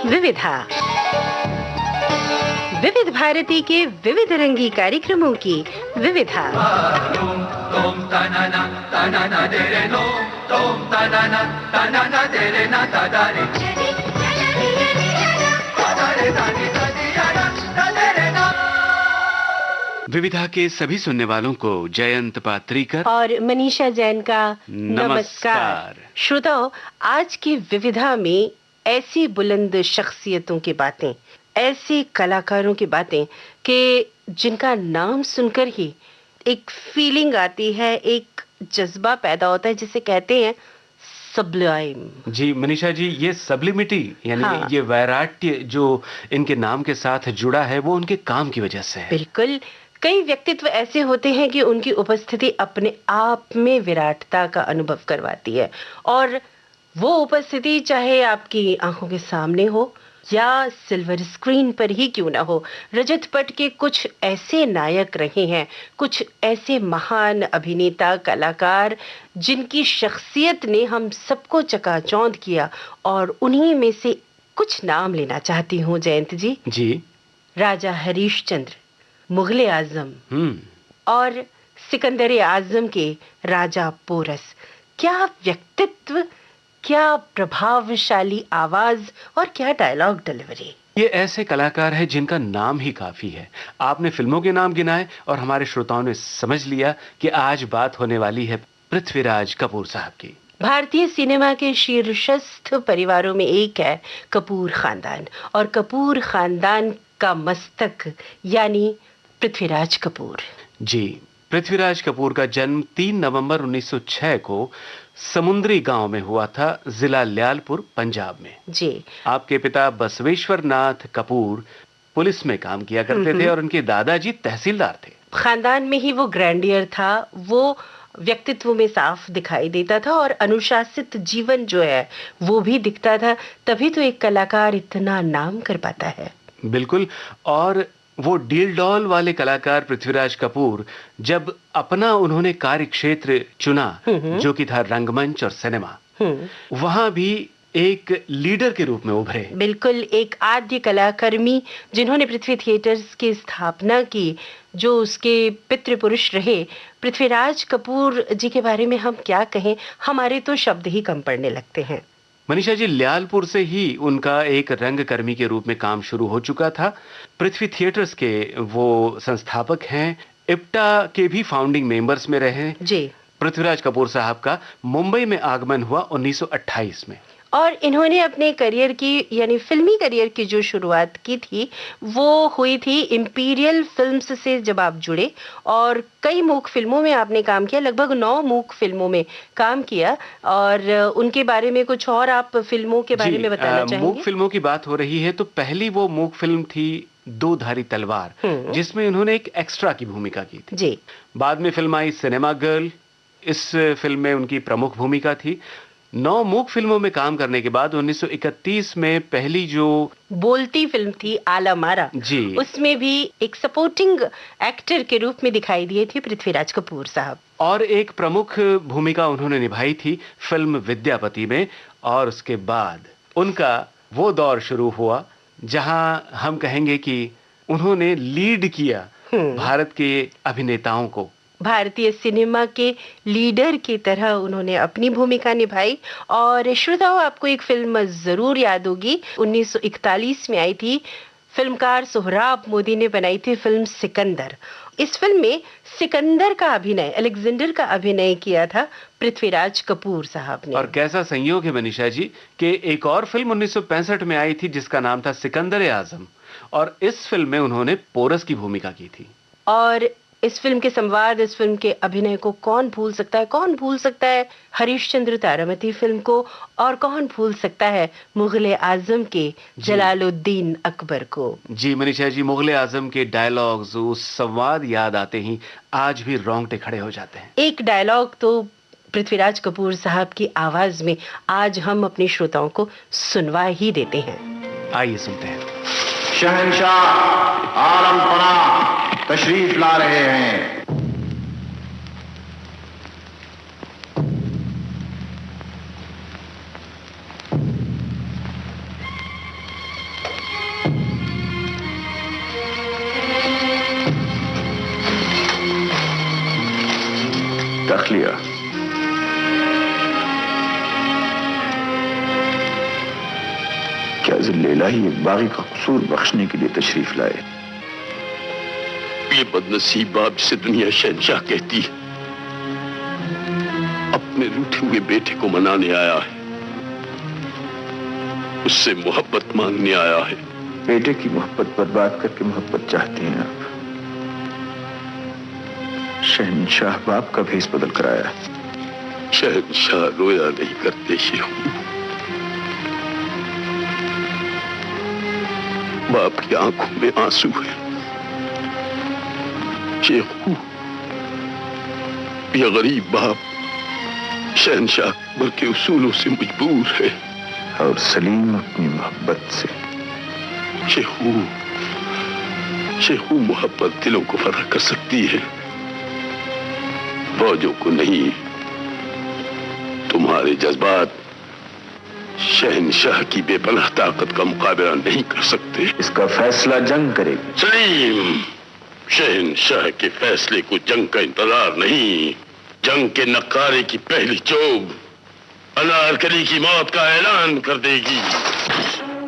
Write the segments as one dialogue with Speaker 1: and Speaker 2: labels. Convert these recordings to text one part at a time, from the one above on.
Speaker 1: विविधा, विविध भारती के विविध रंगी कार्यक्रमों की विविधा।
Speaker 2: विविधा के सभी सुनने वालों को जयंत पात्रीकर
Speaker 1: और मनीषा जैन का
Speaker 2: नमस्कार।
Speaker 1: श्रोताओ, आज की विविधा में ऐसी बुलंद शख्सियतों की बातें, ऐसे कलाकारों की बातें कि जिनका नाम सुनकर ही एक फीलिंग आती है, एक जज्बा पैदा होता है जिसे कहते हैं सब्लाइम।
Speaker 2: जी मनीषा जी, ये सब्लिमिटी यानी ये वैराट्य जो इनके नाम के साथ जुड़ा है वो उनके काम की वजह से है।
Speaker 1: बिल्कुल, कई व्यक्तित्व ऐसे होते हैं कि उनकी उपस्थिति अपने आप में विराटता का अनुभव करवाती है, और वो उपस्थिति चाहे आपकी आंखों के सामने हो या सिल्वर स्क्रीन पर ही क्यों ना हो। रजत पट के कुछ ऐसे नायक रहे हैं, कुछ ऐसे महान अभिनेता कलाकार जिनकी शख्सियत ने हम सबको चकाचौंध किया, और उन्हीं में से कुछ नाम लेना चाहती हूँ जयंत जी।
Speaker 2: जी।
Speaker 1: राजा हरीशचंद्र, मुगले आजम और सिकंदर आजम के राजा पोरस। क्या व्यक्तित्व, क्या प्रभावशाली आवाज और क्या डायलॉग डिलीवरी।
Speaker 2: ये ऐसे कलाकार हैं जिनका नाम ही काफी है। आपने फिल्मों के नाम गिनाए और हमारे श्रोताओं ने समझ लिया कि आज बात होने वाली है पृथ्वीराज कपूर साहब की।
Speaker 1: भारतीय सिनेमा के शीर्षस्थ परिवारों में एक है कपूर खानदान, और कपूर खानदान का मस्तक यानी पृथ्वीराज कपूर।
Speaker 2: जी, पृथ्वीराज कपूर का जन्म 3 नवंबर 1906 को समुद्री गांव में हुआ था, जिला ल्यालपुर, पंजाब में।
Speaker 1: जी।
Speaker 2: आपके पिता बसवेश्वर नाथ कपूर पुलिस में काम किया करते थे और उनके दादाजी तहसीलदार थे।
Speaker 1: खानदान में ही वो ग्रैंडियर था, वो व्यक्तित्व में साफ दिखाई देता था, और अनुशासित जीवन जो है वो भी दिखता था। तभी तो एक कलाकार इतना नाम कर पाता है।
Speaker 2: बिल्कुल, और वो डील डॉल वाले कलाकार पृथ्वीराज कपूर जब अपना उन्होंने कार्य क्षेत्र चुना, जो कि था रंगमंच और सिनेमा, वहां भी एक लीडर के रूप में उभरे।
Speaker 1: बिल्कुल, एक आद्य कलाकर्मी जिन्होंने पृथ्वी थिएटर्स की स्थापना की, जो उसके पितृपुरुष रहे। पृथ्वीराज कपूर जी के बारे में हम क्या कहें, हमारे तो शब्द ही कम पड़ने लगते हैं।
Speaker 2: मनीषा जी, ल्यालपुर से ही उनका एक रंगकर्मी के रूप में काम शुरू हो चुका था। पृथ्वी थिएटर्स के वो संस्थापक हैं, इप्टा के भी फाउंडिंग मेंबर्स में रहे।
Speaker 1: जी।
Speaker 2: पृथ्वीराज कपूर साहब का मुंबई में आगमन हुआ 1928 में,
Speaker 1: और इन्होंने अपने करियर की यानी फिल्मी करियर की जो शुरुआत की थी वो हुई थी इंपीरियल फिल्म्स से जब आप जुड़े, और कई मूक फिल्मों में आपने काम किया, लगभग 9 मूक फिल्मों में काम किया। और उनके बारे में कुछ और आप फिल्मों के बारे में बताना चाहेंगे?
Speaker 2: मूक फिल्मों की बात हो रही है तो पहली वो मूक फिल्म थी दो धारी तलवार, जिसमें उन्होंने एक एक्स्ट्रा की भूमिका की थी।
Speaker 1: जी।
Speaker 2: बाद में फिल्म आई सिनेमा गर्ल, इस फिल्म में उनकी प्रमुख भूमिका थी। 9 मूक फिल्मों में काम करने के बाद 1931 में पहली जो
Speaker 1: बोलती फिल्म थी आला मारा,
Speaker 2: जी,
Speaker 1: उसमें भी एक सपोर्टिंग एक्टर के रूप में दिखाई दिए थे पृथ्वीराज कपूर साहब।
Speaker 2: और एक प्रमुख भूमिका उन्होंने निभाई थी फिल्म विद्यापति में। और उसके बाद उनका वो दौर शुरू हुआ जहां हम कहेंगे कि उन्होंने लीड किया भारत के अभिनेताओं को।
Speaker 1: भारतीय सिनेमा के लीडर की तरह उन्होंने अपनी भूमिका निभाई। और श्रोताओं, आपको एक फिल्म जरूर याद होगी, 1941 में आई थी, फिल्मकार सोहराब मोदी ने बनाई थी फिल्म सिकंदर। इस फिल्म में सिकंदर का अभिनय, अलेक्जेंडर का अभिनय किया था पृथ्वीराज कपूर साहब ने।
Speaker 2: और कैसा संयोग है मनीषा जी कि एक और फिल्म 1965 में आई थी जिसका नाम था सिकंदर आजम, और इस फिल्म में उन्होंने पोरस की भूमिका की थी।
Speaker 1: और इस फिल्म के संवाद, इस फिल्म के अभिनय को कौन भूल सकता है? कौन भूल सकता है हरीशचंद्र तारामती फिल्म को, और कौन भूल सकता है मुगले आजम के जलालुद्दीन अकबर को?
Speaker 2: जी मनीषा जी, मुगले आजम के डायलॉग्स, उस संवाद याद आते ही आज भी रोंगटे खड़े हो जाते हैं।
Speaker 1: एक डायलॉग तो पृथ्वीराज कपूर साहब की आवाज में आज हम अपने श्रोताओं को सुनवा ही देते हैं।
Speaker 2: आइए सुनते हैं।
Speaker 3: शहंशाह आलम पनाह तशरीफ ला रहे हैं। रख लिया। क्या लैला ही एक बागी का कसूर बख्शने के लिए तशरीफ लाए?
Speaker 4: ये बदनसीब बाप जिसे दुनिया शहंशाह कहती है, अपने रूठे हुए बेटे को मनाने आया है, उससे मोहब्बत मांगने आया है।
Speaker 3: बेटे की मोहब्बत बर्बाद करके मोहब्बत चाहती हैं आप। शहंशाह बाप का भेस बदल कर आया।
Speaker 4: शहंशाह रोया नहीं करते शेखू। बाप की आंखों में आंसू है शेखू। यह गरीब बाप शहंशाह अकबर के उसूलों से मजबूर है
Speaker 3: और सलीम अपनी मोहब्बत से।
Speaker 4: शेखू मोहब्बत दिलों को फर्क कर सकती है, फौजों को नहीं। तुम्हारे जज्बात शहंशाह की बेपनाह ताकत का मुकाबला नहीं कर सकते।
Speaker 3: इसका फैसला जंग करेगी।
Speaker 4: सलीम, शहंशाह के फैसले को जंग का इंतजार नहीं, जंग के नकारे की पहली चोब अनारकली की मौत का ऐलान कर देगी।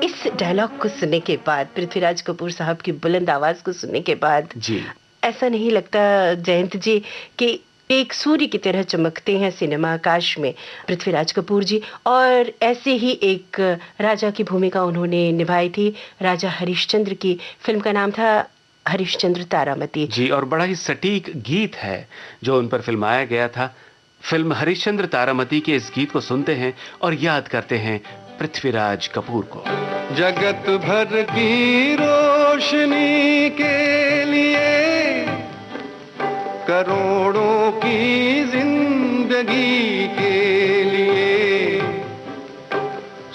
Speaker 1: इस डायलॉग को सुनने के बाद, पृथ्वीराज कपूर साहब की बुलंद आवाज को सुनने के बाद
Speaker 2: जी,
Speaker 1: ऐसा नहीं लगता जयंत जी कि एक सूर्य की तरह चमकते हैं सिनेमा आकाश में पृथ्वीराज कपूर जी? और ऐसे ही एक राजा की भूमिका उन्होंने निभाई थी राजा हरिश्चंद्र की। फिल्म का नाम था हरिश्चंद्र तारामती
Speaker 2: जी, और बड़ा ही सटीक गीत है जो उन पर फिल्माया गया था। फिल्म हरिश्चंद्र तारामती के इस गीत को सुनते हैं और याद करते हैं पृथ्वीराज कपूर को।
Speaker 5: जगत भर की रोशनी के लिए करोड़ों की जिंदगी के लिए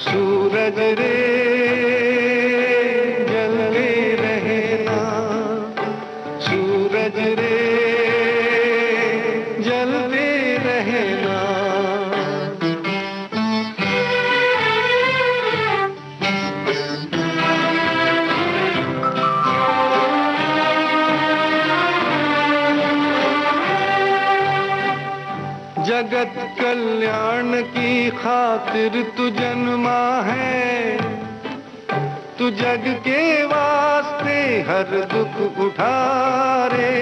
Speaker 5: सूरज रे जलते रहना, सूरज रे जलते रहना। जगत कल्याण की खातिर तू जन्मा है, तू जग के वास्ते हर दुख उठारे।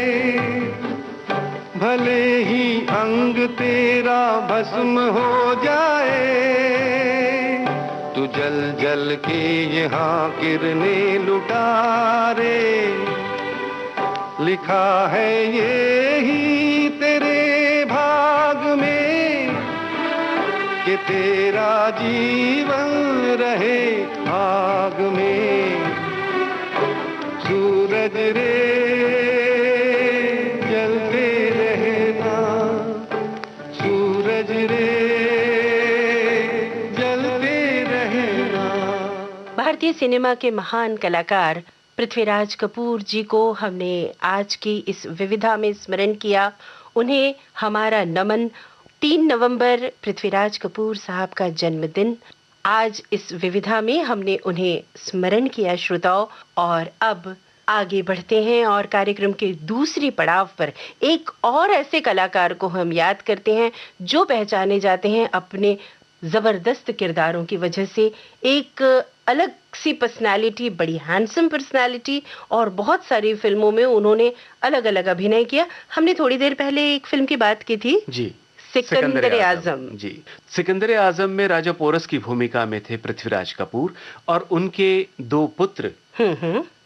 Speaker 5: भले ही अंग तेरा भस्म हो जाए, तू जल जल के यहाँ किरणें लुटारे। लिखा है ये ही तेरे भाग में कि तेरा जीवन रहे आग में। सूरज रे जलते रहना, सूरज रे जलते रहना।
Speaker 1: भारतीय सिनेमा के महान कलाकार पृथ्वीराज कपूर जी को हमने आज की इस विविधा में स्मरण किया। उन्हें हमारा नमन। 3 नवंबर पृथ्वीराज कपूर साहब का जन्मदिन। आज इस विविधा में हमने उन्हें स्मरण किया श्रोताओं। और अब आगे बढ़ते हैं और कार्यक्रम के दूसरी पड़ाव पर एक और ऐसे कलाकार को हम याद करते हैं जो पहचाने जाते हैं अपने जबरदस्त किरदारों की वजह से। एक अलग सी पर्सनालिटी, बड़ी हैंडसम पर्सनालिटी, और बहुत सारी फिल्मों में उन्होंने अलग अलग अभिनय किया। हमने थोड़ी देर पहले एक फिल्म की बात की थी
Speaker 2: जी,
Speaker 1: सिकंदर आजम।
Speaker 2: जी, सिकंदर आजम में राजा पोरस की भूमिका में थे पृथ्वीराज कपूर और उनके 2 पुत्र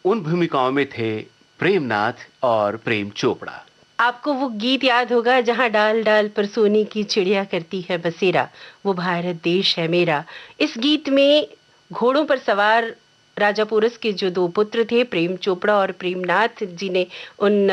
Speaker 2: उन भूमिकाओं में थे प्रेमनाथ और प्रेम चोपड़ा।
Speaker 1: आपको वो गीत याद होगा, जहां डाल डाल पर सोने की चिड़िया करती है बसेरा, वो भारत देश है मेरा। इस गीत में घोड़ों पर सवार राजा पोरस के जो 2 पुत्र थे, प्रेम चोपड़ा और प्रेमनाथ जी ने उन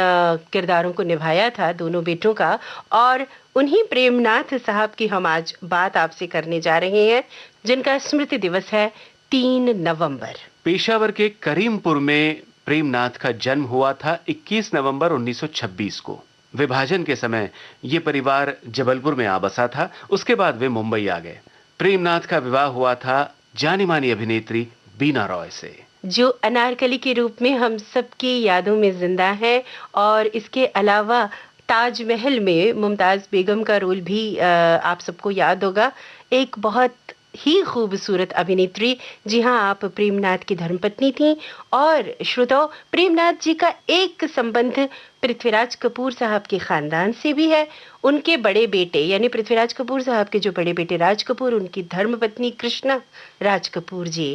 Speaker 1: किरदारों को निभाया था, दोनों बेटों का। और उन्हीं प्रेमनाथ साहब की हम आज बात आपसे करने जा रहे हैं, जिनका स्मृति दिवस है 3 नवंबर।
Speaker 2: पेशावर के करीमपुर में प्रेमनाथ का जन्म हुआ था 21 नवंबर 1926 को। विभाजन के समय ये परिवार जबलपुर में आ बसा था। उसके बाद वे मुंबई आ गए। प्रेमनाथ का विवाह हुआ था जानी मानी अभिनेत्री बीना रॉय से,
Speaker 1: जो अनारकली के रूप में हम सबकी यादों में जिंदा है। और इसके अलावा ताजमहल में मुमताज़ बेगम का रोल भी आप सबको याद होगा। एक बहुत ही खूबसूरत अभिनेत्री। जी हाँ, आप प्रेमनाथ की धर्मपत्नी थीं और श्रोताओ, प्रेमनाथ जी का एक संबंध पृथ्वीराज कपूर साहब के खानदान से भी है। उनके बड़े बेटे यानी पृथ्वीराज कपूर साहब के जो बड़े बेटे राज कपूर, उनकी धर्मपत्नी कृष्णा राज कपूर जी,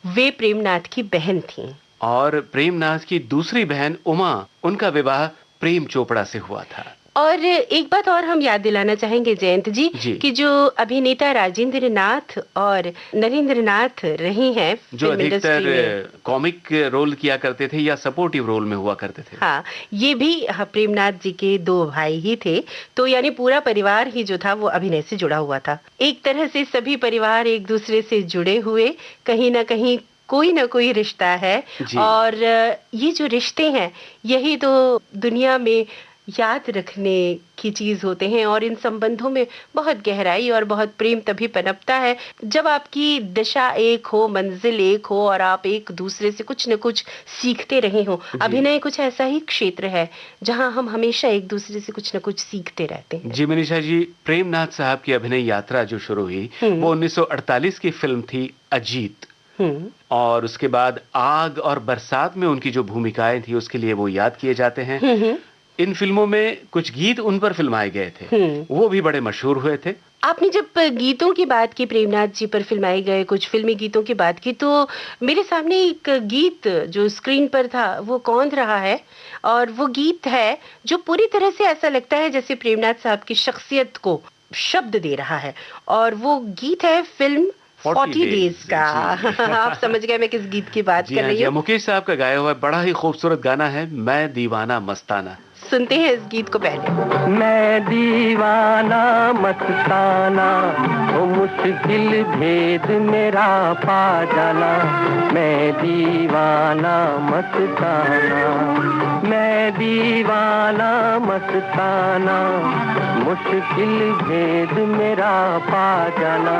Speaker 1: वे प्रेमनाथ की बहन थीं।
Speaker 2: और प्रेमनाथ की दूसरी बहन उमा, उनका विवाह प्रेम चोपड़ा से हुआ था।
Speaker 1: और एक बात और हम याद दिलाना चाहेंगे जयंत जी, कि जो अभिनेता राजेंद्र नाथ और नरेंद्र नाथ रहे हैं,
Speaker 2: जो अधिकतर कॉमिक रोल किया करते थे या सपोर्टिव रोल में हुआ करते थे।
Speaker 1: हाँ, ये भी प्रेमनाथ जी के दो भाई ही थे। तो यानी पूरा परिवार ही जो था वो अभिनय से जुड़ा हुआ था। एक तरह से सभी परिवार एक दूसरे से जुड़े हुए, कहीं ना कहीं कोई ना कोई रिश्ता है। और ये जो रिश्ते हैं, यही तो दुनिया में याद रखने की चीज होते हैं। और इन संबंधों में बहुत गहराई और बहुत प्रेम तभी पनपता है जब आपकी दिशा एक हो, मंजिल एक हो और आप एक दूसरे से कुछ न कुछ सीखते रहे हो। अभिनय कुछ ऐसा ही क्षेत्र है जहां हम हमेशा एक दूसरे से कुछ न कुछ सीखते रहते हैं।
Speaker 2: जी मनीषा जी, प्रेमनाथ साहब की अभिनय यात्रा जो शुरू हुई वो 1948 की फिल्म थी अजीत। और उसके बाद आग और बरसात में उनकी जो भूमिकाएं थी उसके लिए वो याद किए जाते हैं। इन फिल्मों में कुछ गीत उन पर फिल्माए गए थे, वो भी बड़े मशहूर हुए थे।
Speaker 1: आपने जब गीतों की बात की, प्रेमनाथ जी पर फिल्माए गए कुछ फिल्मी गीतों की बात की, तो मेरे सामने एक गीत जो स्क्रीन पर था वो कौंध रहा है। और वो गीत है जो पूरी तरह से ऐसा लगता है जैसे प्रेमनाथ साहब की शख्सियत को शब्द दे रहा है। और वो गीत है फिल्म 40 डेज का। आप समझ गए मैं किस गीत की बात कर रही हूँ।
Speaker 2: मुकेश साहब का गाया हुआ बड़ा ही खूबसूरत गाना है, मैं दीवाना मस्ताना।
Speaker 1: सुनते हैं इस गीत को पहले।
Speaker 5: मैं दीवाना मस्ताना, वो मुश्किल भेद मेरा पा जाना। मैं दीवाना मस्ताना, मैं दीवाना मस्ताना, मुश्किल भेद मेरा पा जाना।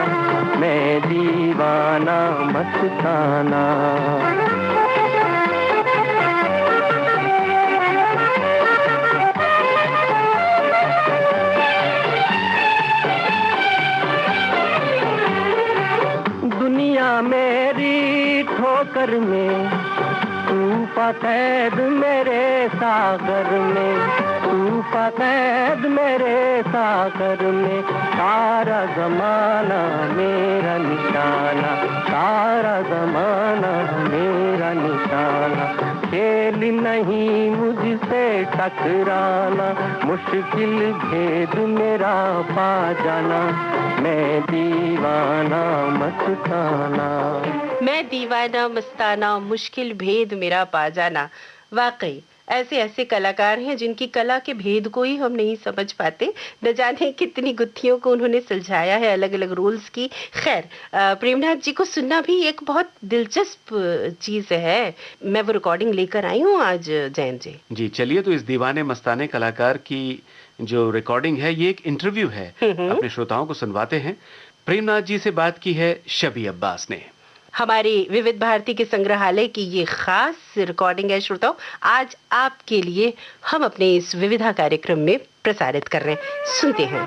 Speaker 5: मैं दीवाना मस्ताना। मेरी ठोकर में तूफा कैद मेरे सागर में, तूफा कैद मेरे सागर में। सारा जमाना मेरा निशाना, सारा जमाना मेरा निशाना। खेल नहीं मुझसे टकराना, मुश्किल भेद मेरा पा जाना। मैं दीवाना मस्ताना,
Speaker 1: मैं दीवाना मस्ताना, मुश्किल भेद मेरा पा जाना। वाकई ऐसे ऐसे कलाकार हैं जिनकी कला के भेद को ही हम नहीं समझ पाते। न जाने कितनी गुत्थियों को उन्होंने सुलझाया है अलग अलग रोल्स की। खैर, प्रेमनाथ जी को सुनना भी एक बहुत दिलचस्प चीज है। मैं वो रिकॉर्डिंग लेकर आई हूँ आज जैन जी।
Speaker 2: जी चलिए, तो इस दीवाने मस्ताने कलाकार की जो रिकॉर्डिंग है ये एक इंटरव्यू है, अपने श्रोताओं को सुनवाते हैं। प्रेमनाथ जी से बात की है शबी अब्बास ने।
Speaker 1: हमारे विविध भारती के संग्रहालय की ये खास रिकॉर्डिंग है श्रोताओं, आज आपके लिए हम अपने इस विविधा कार्यक्रम में प्रसारित कर रहे हैं। सुनते हैं।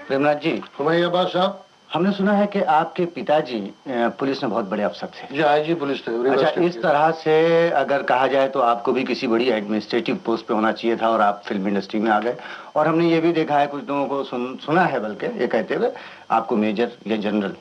Speaker 6: प्रेमनाथ जी,
Speaker 3: हुमैया अब्बास साहब,
Speaker 6: हमने सुना है कि आपके पिताजी पुलिस में बहुत बड़े अफसर थे।
Speaker 3: जी आईजी पुलिस थे।
Speaker 6: अच्छा, इस तरह से अगर कहा जाए तो आपको भी किसी बड़ी एडमिनिस्ट्रेटिव पोस्ट पे होना चाहिए था और आप फिल्म इंडस्ट्री में आ गए। और हमने ये भी देखा है, कुछ लोगों को सुना है बल्कि ये कहते हुए आपको मेजर या जनरल।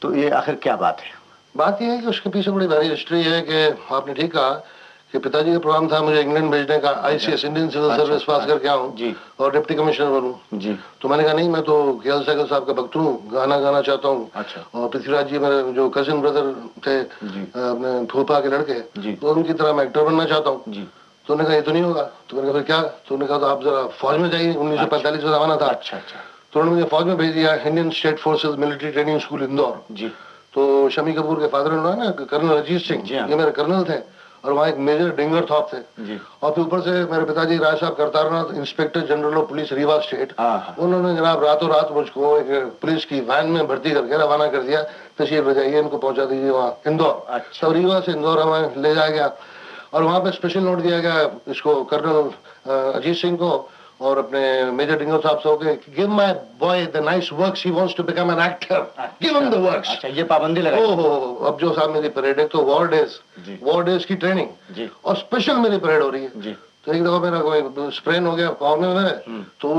Speaker 6: तो ये आखिर क्या बात है?
Speaker 3: बात यह है कि उसके पीछे बड़ी भारी हिस्ट्री है कि आपने ठीक कहा कि पिताजी का प्रोग्राम था मुझे इंग्लैंड भेजने का, आईसीएस इंडियन सिविल सर्विस पास करके आऊँ जी, और डिप्टी कमिश्नर बनूं जी। तो मैंने कहा नहीं, मैं तो केएल सहगल साहब का भक्त हूँ, गाना गाना चाहता हूँ। अच्छा। और पृथ्वीराज जी मेरे जो कजिन ब्रदर थे, अपने फूफा के लड़के, तो उनकी तरह मैं एक्टर बनना चाहता हूँ जी। तो उन्होंने कहा ये तो नहीं होगा। तो मैंने कहा फिर क्या? तो उन्होंने कहा तो आप जरा फौज में जाइए, 1945 का जमाना था। अच्छा अच्छा। तो उन्होंने मुझे फौज में भेज दिया, Indian state forces military training school Indore जी। तो शमी कपूर के फादर इन लॉ है ना, कर्नल अजीत सिंह, ये मेरे कर्नल थे। और वहाँ एक मेजर डिंगर थॉप थे
Speaker 6: जी।
Speaker 3: और फिर ऊपर से मेरे पिताजी राय साहब Kartarnath, inspector general of police Rewa state, उन्होंने जनाब रातों रात मुझको एक पुलिस की वैन में भर्ती करके रवाना कर दिया, तशरीफ ले जाइए, इनको पहुंचा दीजिए वहाँ इंदौर।
Speaker 6: अच्छा।
Speaker 3: तो रीवा से इंदौर हमें ले जाया गया और वहाँ पे स्पेशल नोट दिया गया इसको कर्नल अजीत सिंह को और अपने मेजर डिंगर साहब से, होके give my boy the nice works, he wants to become an actor, give him the works.
Speaker 6: अच्छा, ये पाबंदी लगाई।
Speaker 3: ओहो, अब जो साहब मेरी परेड है तो वॉर डेज की ट्रेनिंग और स्पेशल मेरी परेड हो रही है जी। तो एक दफा मेरा कोई स्प्रेन हो गया पाँव में मेरे, तो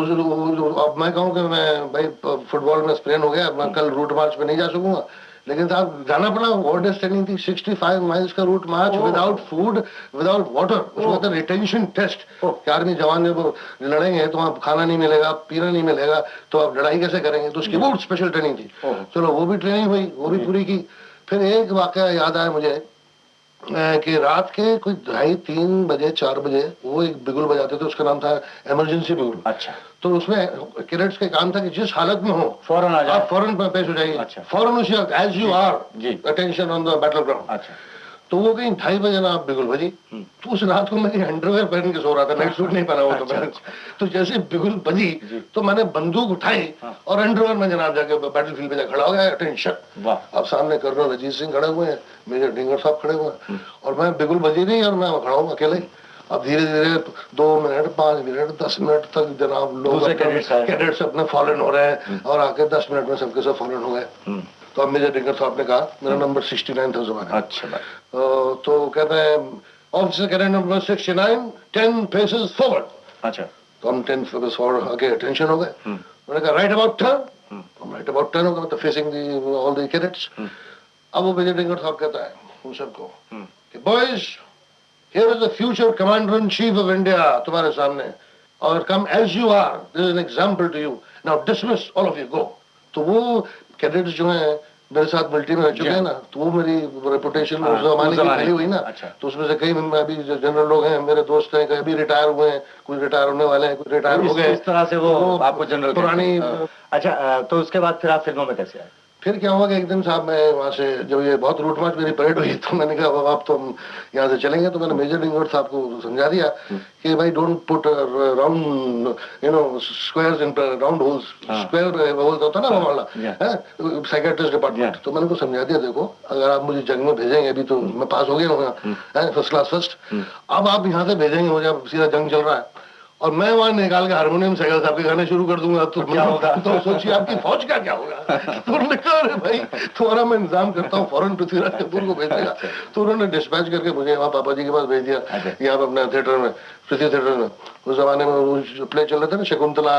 Speaker 3: अब मैं कहूँ कि मैं भाई फुटबॉल में स्प्रेन हो गया, मैं कल रूट मार्च पे नहीं जा सकूंगा, लेकिन साहब जाना पड़ा। वॉर डेज ट्रेनिंग थी, 65 माइल्स का route march without food without water, उसमें तो रिटेंशन टेस्ट कि आर्मी जवान जब लड़ेंगे तो वहाँ खाना नहीं मिलेगा, पीना नहीं मिलेगा, तो आप लड़ाई कैसे करेंगे, तो उसकी बहुत स्पेशल ट्रेनिंग थी। चलो वो भी ट्रेनिंग हुई, वो भी पूरी की। फिर एक वाकया याद आया मुझे कि रात के कुछ 2:30 बजे 4 बजे वो एक बिगुल बजाते थे, उसका नाम था इमरजेंसी बिगुल। अच्छा। तो उसमें कैडेट्स का काम था कि जिस हालत में हो फौरन आ जाए, आप फौरन पेश हो जाइए। अच्छा। फौरन उसी वक्त as you are, attention on the battleground. अच्छा। तो वो कहीं 2:30 बजे ना बिगुल बजी, तो उस रात को मेरी अंडरवेयर पहन के सो रहा था, नाइट सूट नहीं पहना हुआ था। तो जैसे बिगुल बजी तो मैंने बंदूक उठाई और अंडरवेयर में जनाब जाके बैटलफील्ड पे जा खड़ा हो गया, अटेंशन। अब सामने कर्नल अजीत सिंह खड़े हुए हैं, मेजर डिंगर साहब खड़े हुए हैं और मैं बिगुल बजी नहीं और मैं खड़ा हूँ अकेले। अब धीरे धीरे 2 मिनट 5 मिनट 10 मिनट तक जनाब लोग कैडेट्स अपने फॉरन हो रहे हैं और आके 10 मिनट में सबके सब फॉरन हो गए। तो अब मेजर डिंगर साहब ने कहा, मेरा नंबर 69 था जमाने। अच्छा। तो कहते हैं officer cadet number 69 10 paces forward. अच्छा। तो हम 10 पेसेस फॉरवर्ड आके अटेंशन हो गए। मैंने कहा राइट अबाउट टर्न, हम राइट अबाउट टर्न हो गए, मतलब facing the all the cadets. अब वो मेजर डिंगर साहब कहता है उन सबको कि boys, here is the future commander in chief of India तुम्हारे सामने, और come as you are, this is an example to you, now dismiss all of you, go. तो वो कैडेट्स जो हैं मेरे साथ मिलिट्री में रह चुके हैं ना, तो वो मेरी रेपुटेशन उस जमाने की फैली हुई ना। अच्छा। तो उसमें से कई अभी जो जनरल लोग हैं मेरे दोस्त हैं, कई अभी रिटायर हुए हैं, कुछ रिटायर होने वाले हैं, कुछ रिटायर हो गए।
Speaker 6: इस तरह से वो आपको जनरल
Speaker 3: पुरानी।
Speaker 6: अच्छा, तो उसके बाद फिर आप फिल्मों में कैसे आए?
Speaker 3: फिर क्या हुआ कि एक दिन साहब मैं वहाँ से जब ये बहुत रूट मार्च मेरी परेड हुई तो मैंने कहा बाबा आप तो हम यहाँ से चलेंगे, तो मैंने मेजर डिंगर साहब को समझा दिया कि भाई don't put round squares in round holes, square holes होता ना वो वाला है साइकियाट्रिस्ट डिपार्टमेंट। तो मैंने को समझा दिया, देखो अगर आप मुझे जंग में भेजेंगे, अभी तो मैं पास हो गया हूँ फर्स्ट क्लास फर्स्ट, अब आप यहाँ से भेजेंगे मुझे, सीधा जंग चल रहा है और मैं वहां निकाल के हारमोनियम सहगल साहब के गाने शुरू कर दूंगा, तो क्या होगा? तो सोचिए आपकी फौज का क्या होगा। तो उन्होंने कहा अरे भाई तुम्हारा मैं इंतजाम करता हूँ, फौरन पृथ्वीराज कपूर को भेज देगा। तो उन्होंने डिस्पैच करके मुझे वहाँ पापा जी के पास भेज दिया, यहाँ पे अपने थिएटर में, पृथ्वी थिएटर में। उस जमाने में वो प्ले चल रहे थे ना, शकुंतला,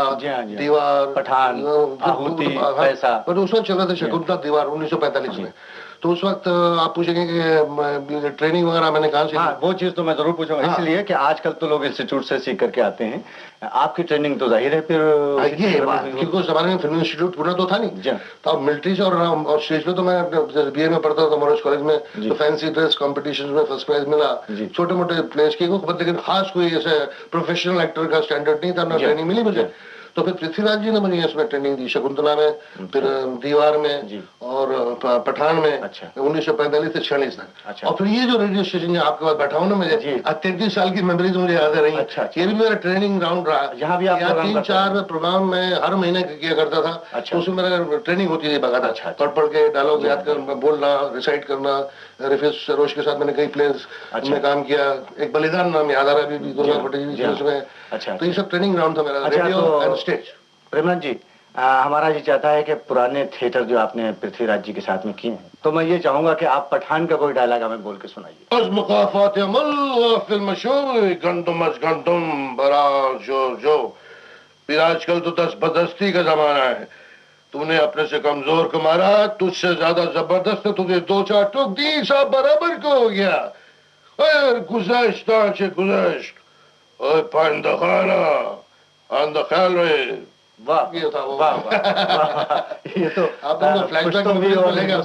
Speaker 3: दीवार,
Speaker 6: पठान,
Speaker 3: पर उस वक्त चल रहे थे शकुंतला दीवार 1945 में। तो उस वक्त आप पूछेंगे कि ट्रेनिंग वगैरह मैंने कहा से।
Speaker 6: हाँ, वो चीज तो मैं जरूर पूछूंगा। इसलिए कि आजकल तो लोग इंस्टीट्यूट से सीख करके आते हैं, आपकी ट्रेनिंग तो जाहिर है फिर
Speaker 3: ये बात, क्योंकि उस जमाने में फिल्म इंस्टीट्यूट पूरा तो था नहीं, तो अब मिलिट्री से और स्टेज पे तो मैं बीए में पढ़ता था मॉडर्न कॉलेज में, तो फैंसी ड्रेस कॉम्पिटिशन में फर्स्ट प्राइज मिला, छोटे मोटे प्लेस की, लेकिन खास कोई ऐसे प्रोफेशनल एक्टर का स्टैंडर्ड नहीं था, ना ट्रेनिंग मिली मुझे। तो फिर पृथ्वीराज जी ने मुझे इसमें ट्रेनिंग दी, शकुंतला में, फिर दीवार में और पठान में। अच्छा। 1945 से 46 तक। अच्छा। और फिर ये जो रेडियो स्टेशन है आपके पास बैठा हूँ ना, मुझे 33 साल की मेमोरीज मुझे याद है रही। अच्छा। ये भी मेरा ट्रेनिंग ग्राउंड रहा, यहाँ भी 3-4 प्रोग्राम में हर महीने किया करता था। अच्छा। तो उसमें मेरा ट्रेनिंग होती थी बकायदा। अच्छा। पढ़ के डायलॉग याद कर, बोलना, रिसाइट करना। रिफिस सरोज के साथ मैंने कई प्लेस में काम किया, एक बलिदान नाम याद आ रहा है अभी। अच्छा। तो ये सब ट्रेनिंग ग्राउंड था मेरा, रेडियो एंड स्टेज।
Speaker 6: प्रेमनाथ जी, हमारा जी चाहता है कि पुराने थिएटर जो आपने पृथ्वीराज जी के साथ में किए हैं, तो मैं ये चाहूंगा कि आप पठान का कोई डायलॉग हमें बोल के सुनाइए।
Speaker 3: फिर आजकल तो दस्तबदस्ती का जमाना है, तूने अपने से कमजोर को मारा, तुझसे ज्यादा जबरदस्त तुझे 2-4 टोक दी, सब बराबर को हो गया। गुज़श्त पाइंदा खाना आंदा ख्याल रहे,
Speaker 6: वाह
Speaker 3: ये था वो।
Speaker 6: वाह वाह ये तो
Speaker 3: आप लोगों को फ्लैशबैक में भी मिलेगा,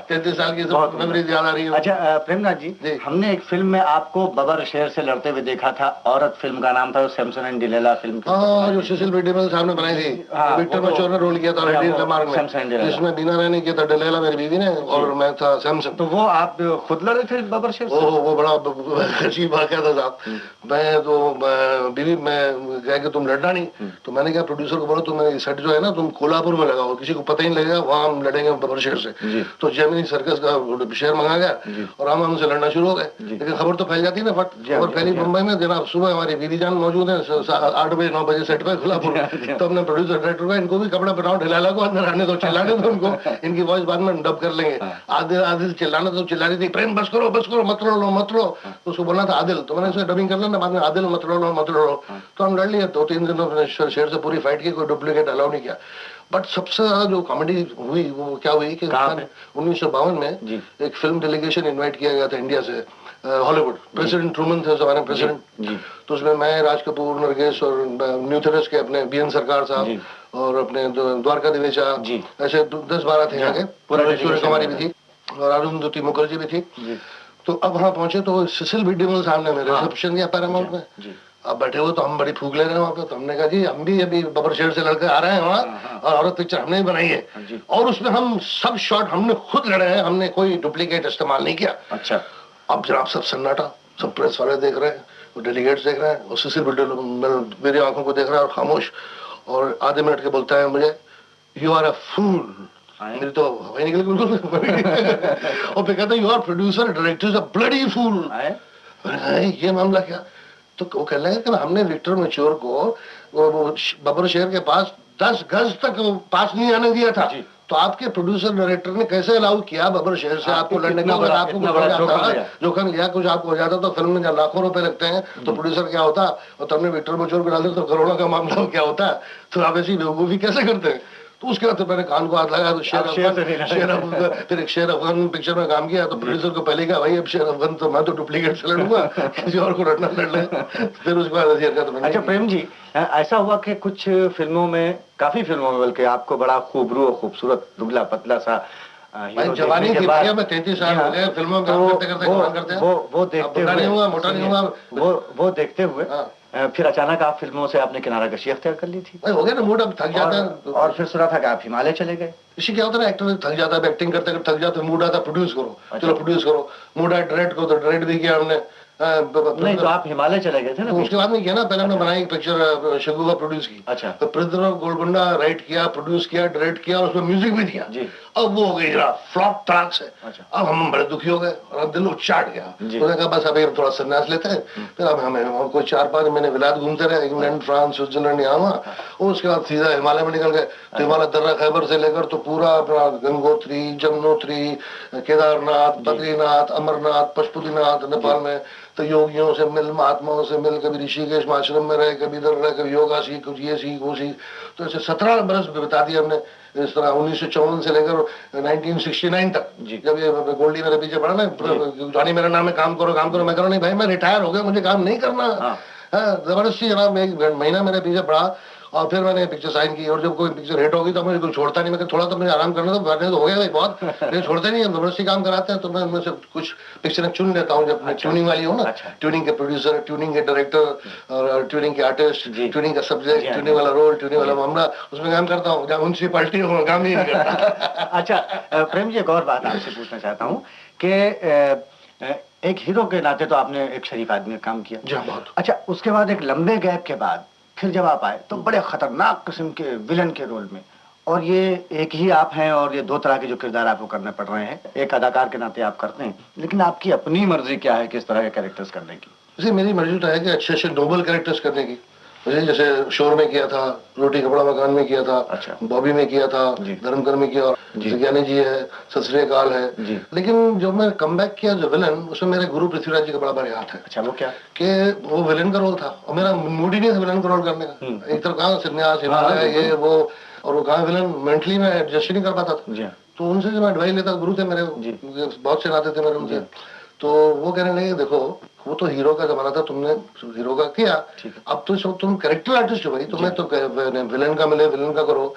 Speaker 3: 33 साल की सब मेमोरीज याद आ रही है।
Speaker 6: अच्छा प्रेमनाथ जी, हमने एक फिल्म में आपको बबर शेर से लड़ते हुए देखा था, औरत फिल्म का नाम था, सैमसन एंड डिलीला फिल्म।
Speaker 3: हाँ, जो सुशील बी डिमेल साहब ने बनाई थी, विक्टर मचोर ने रोल किया था लैंडमार्क में, जिसमें बीना रानी किया था डिलीला मेरी बीवी ने, और मैं था सैमसन।
Speaker 6: तो वो आप खुद लड़े थे बबर शेर से?
Speaker 3: वो बड़ा अजीब वाकया था साहब। मैं तो बीवी में कहा कि तुम लड़ना नहीं, तो मैंने कहा प्रोड्यूसर को बोला तुम सेट जो है ना तुम कोल्हापुर में लगाओ, किसी को पता ही नहीं लगेगा, वहाँ हम लड़ेंगे बबर शेर से। तो जेमिनी सर्कस का शेर मंगा गया और हम हमसे लड़ना शुरू हो गए। लेकिन खबर तो फैल जाती है ना, फट खबर फैली मुंबई में। जनाब सुबह हमारी दीदी जान मौजूद है 8 बजे 9 बजे सेट पे कोल्हापुर। तो हमने प्रोड्यूसर डायरेक्टर का इनको भी कपड़ा पहनाओ, ढिलाला को अंदर आने दो, चिल्लाने दो उनको, इनकी वॉइस बाद में डब कर लेंगे। आदिल आदिल चिल्लाना तो चिल्ला रही थी, प्रेम बस करो मत लो मत लो। तो उसको बोलना था आदिल, तो मैंने उसे डबिंग कर लेना बाद में, आदिल मत लो। तो हम लड़ लिए। 2-3 दिन में शेर से पूरी फाइट की, कोई डुप्लीकेट अलाउ नहीं किया। बट सबसे ज्यादा जो कॉमेडी हुई वो क्या हुई कि 1952 में एक फिल्म डेलीगेशन इनवाइट किया गया था इंडिया से हॉलीवुड। प्रेसिडेंट ट्रूमन थे उस जमाने में प्रेसिडेंट। तो उसमें मैं, राज कपूर, नरगिस और न्यू थेरेस के अपने बीएन सरकार साहब और अपने द्वारका दिवेचा, ऐसे 10-12 थे आगे, सूर्य कुमारी भी थी और अरुंधति मुखर्जी भी थी। तो अब वहाँ पहुंचे तो सुशील बी डिमेल साहब ने मेरे रिसेप्शन दिया पैरामाउंट में। अब बैठे हुए तो हम बड़ी फूक ले रहे हैं वहाँ पे। तो हमने कहा जी हम भी अभी बबर शेर से लड़के आ रहे हैं वहाँ, और औरत पिक्चर हमने ही बनाई है, और उसमें हम सब शॉट हमने खुद लड़े हैं, हमने कोई डुप्लीकेट इस्तेमाल नहीं किया।
Speaker 6: अच्छा।
Speaker 3: अब जनाब सब सन्नाटा, सब प्रेस वाले देख रहे हैं, डेलीगेट्स देख रहे हैं, और सुशील बी डिमेल मेरी आंखों को देख रहा है और खामोश, और आधे मिनट के बोलता है मुझे, यू आर अ फूल। मेरी तो हवाई निकल बिल्कुल। और फिर कहता है you are producer director a bloody fool. ये मामला क्या? तो वो कह रहे हैं कि हमने विक्टर मैच्योर को वो बबर शेर के पास 10 गज तक पास नहीं आने दिया था। तो आपके प्रोड्यूसर डायरेक्टर ने कैसे अलाउ किया बबर शेर से आपको लड़ने का? अगर आपको जोखम या कुछ आपको हो जाता तो फिल्म में जब लाखों रुपए लगते हैं तो प्रोड्यूसर क्या होता, और तुमने विक्टर मैच्योर को डाल दिया तो करोड़ों का मामला क्या होता? तो आप ऐसी बेवकूफी कैसे करते हैं? तो उसके बाद तो मैंने कान को हाथ लगाया, तो फिर एक शेर अफगान पिक्चर में काम किया, तो प्रोड्यूसर को पहले कहा भाई अब शेर अफगान तो मैं तो डुप्लीकेट से लड़ूंगा, किसी और को लड़ना लड़ ले। फिर उसके बाद
Speaker 6: अच्छा प्रेम जी, ऐसा हुआ कि कुछ फिल्मों में, काफी फिल्मों में बल्कि, आपको बड़ा खूबरू और खूबसूरत दुबला पतला सा
Speaker 3: जवानी थी भैया, मैं 33 साल हो गए फिल्मों में काम करते हैं।
Speaker 6: वो देखते हुए,
Speaker 3: मोटा नहीं हुआ,
Speaker 6: वो देखते हुए फिर अचानक आप फिल्मों से आपने किनारा कशी अख्तियार कर ली थी।
Speaker 3: हो गया ना, मूड अब थक जाता है।
Speaker 6: और फिर सुना था कि आप हिमालय चले गए।
Speaker 3: इसी क्या होता है ना, एक्टर थक जाता है, एक्टिंग करते करते थक जाता है, मूड आता प्रोड्यूस करो। चलो प्रोड्यूस करो, मूड आया डायरेक्ट करो, तो डायरेक्ट भी किया हमने।
Speaker 6: नहीं तो आप हिमालय चले गए थे ना?
Speaker 3: तो उसके बाद में किया ना, पहले हमने बनाई एक पिक्चर शगुफा प्रोड्यूस की।
Speaker 6: अच्छा।
Speaker 3: तो प्रिजनर ऑफ गोलकुंडा राइट किया, प्रोड्यूस किया, डायरेक्ट किया, और उसमें म्यूजिक भी दिया। अब वो हो गई जरा फ्लॉप तड़ाक से। अब हम बड़े दुखी हो गए और दिल चाट गया। उन्होंने कहा बस अभी थोड़ा संन्यास लेते हैं। फिर अब हमें कोई 4-5 महीने विलायत घूमते रहे, इंग्लैंड, फ्रांस, स्विट्जरलैंड, यहाँ वहाँ। और उसके बाद सीधा हिमालय में निकल गए। तो हिमालय दर्रा खैबर से लेकर तो पूरा अपना गंगोत्री, जमुनोत्री, केदारनाथ, बद्रीनाथ, अमरनाथ, पशुपतिनाथ नेपाल में। तो योगियों से मिल, महात्माओं से मिल, कभी ऋषिकेश आश्रम में रहे, कभी इधर रहे, कभी योगा सीख, कुछ ये सीख वो सीख। तो ऐसे 17 बरस बिता दिए हमने इस तरह, 1954 से लेकर 1969 तक। जब ये गोल्डी मेरे पीछे पड़ा ना, जॉनी मेरा नाम है, काम करो। मैं कह नहीं भाई, मैं रिटायर हो गया, मुझे काम नहीं करना। जबरदस्ती जनाब, एक महीना मेरे पीछे पड़ा और फिर मैंने पिक्चर साइन की। और जब कोई पिक्चर हिट होगी तो मैं बिल्कुल छोड़ता नहीं, मैं थोड़ा तो मुझे आराम करना, तो हो गया भाई बहुत, लेकिन छोड़ते नहीं, जबरदस्ती काम कराते हैं। तो मैं उनमें से कुछ पिक्चरें चुन लेता हूँ जब ट्यूनिंग वाली हो ना। ट्यूनिंग के प्रोड्यूसर, ट्यूनिंग के डायरेक्टर, और ट्यूनिंग के आर्टिस्ट, ट्यूनिंग का सब्जेक्ट, ट्यूनिंग वाला रोल, ट्यूनिंग वाला मामला, उसमें काम करता हूँ। जब म्यूनसिपालिटी हो काम ही नहीं करता।
Speaker 6: अच्छा प्रेम जी, एक और बात आपसे पूछना चाहता हूँ कि एक हीरो के नाते तो आपने एक शरीफ आदमी का काम किया।
Speaker 3: जी बहुत।
Speaker 6: अच्छा, उसके बाद एक लंबे गैप के बाद फिर जब आप आए तो बड़े खतरनाक किस्म के विलन के रोल में, और ये एक ही आप हैं और ये 2 तरह के जो किरदार आपको करने पड़ रहे हैं। एक अदाकार के नाते आप करते हैं, लेकिन आपकी अपनी मर्जी क्या है किस तरह के कैरेक्टर्स करने की?
Speaker 3: जैसे मेरी मर्जी तो है कि अच्छे अच्छे नोबल कैरेक्टर्स करने की। जैसे शोर में किया था, रोटी कपड़ा मकान में किया था,
Speaker 6: अच्छा।
Speaker 3: बॉबी में किया था, धर्मकर में किया, ज्ञानी जी है, सत श्री अकाल है। लेकिन जब मैं कमबैक किया जो विलन, उसमें मेरे गुरु पृथ्वीराज जी का बड़ा बड़ा हाथ है।
Speaker 6: अच्छा, वो क्या?
Speaker 3: कि वो विलन का रोल था और मेरा मूड ही नहीं था विलन का रोल करने का। एक तरफ कहा संन्यास, हिमालय, ये वो, और वो कहा विलन मेंटली मैं एडजस्ट नहीं कर पाता था। तो उनसे मैं एडवाइस लेता, गुरु थे मेरे, बहुत से नाते थे मेरे उनसे। तो वो कहने लगे देखो वो तो हीरो का जमाना था, तुमने हीरो का किया, अब तो तुम कैरेक्टर आर्टिस्ट हो भाई, तुम्हें तो विलन का मिले विलन का करो,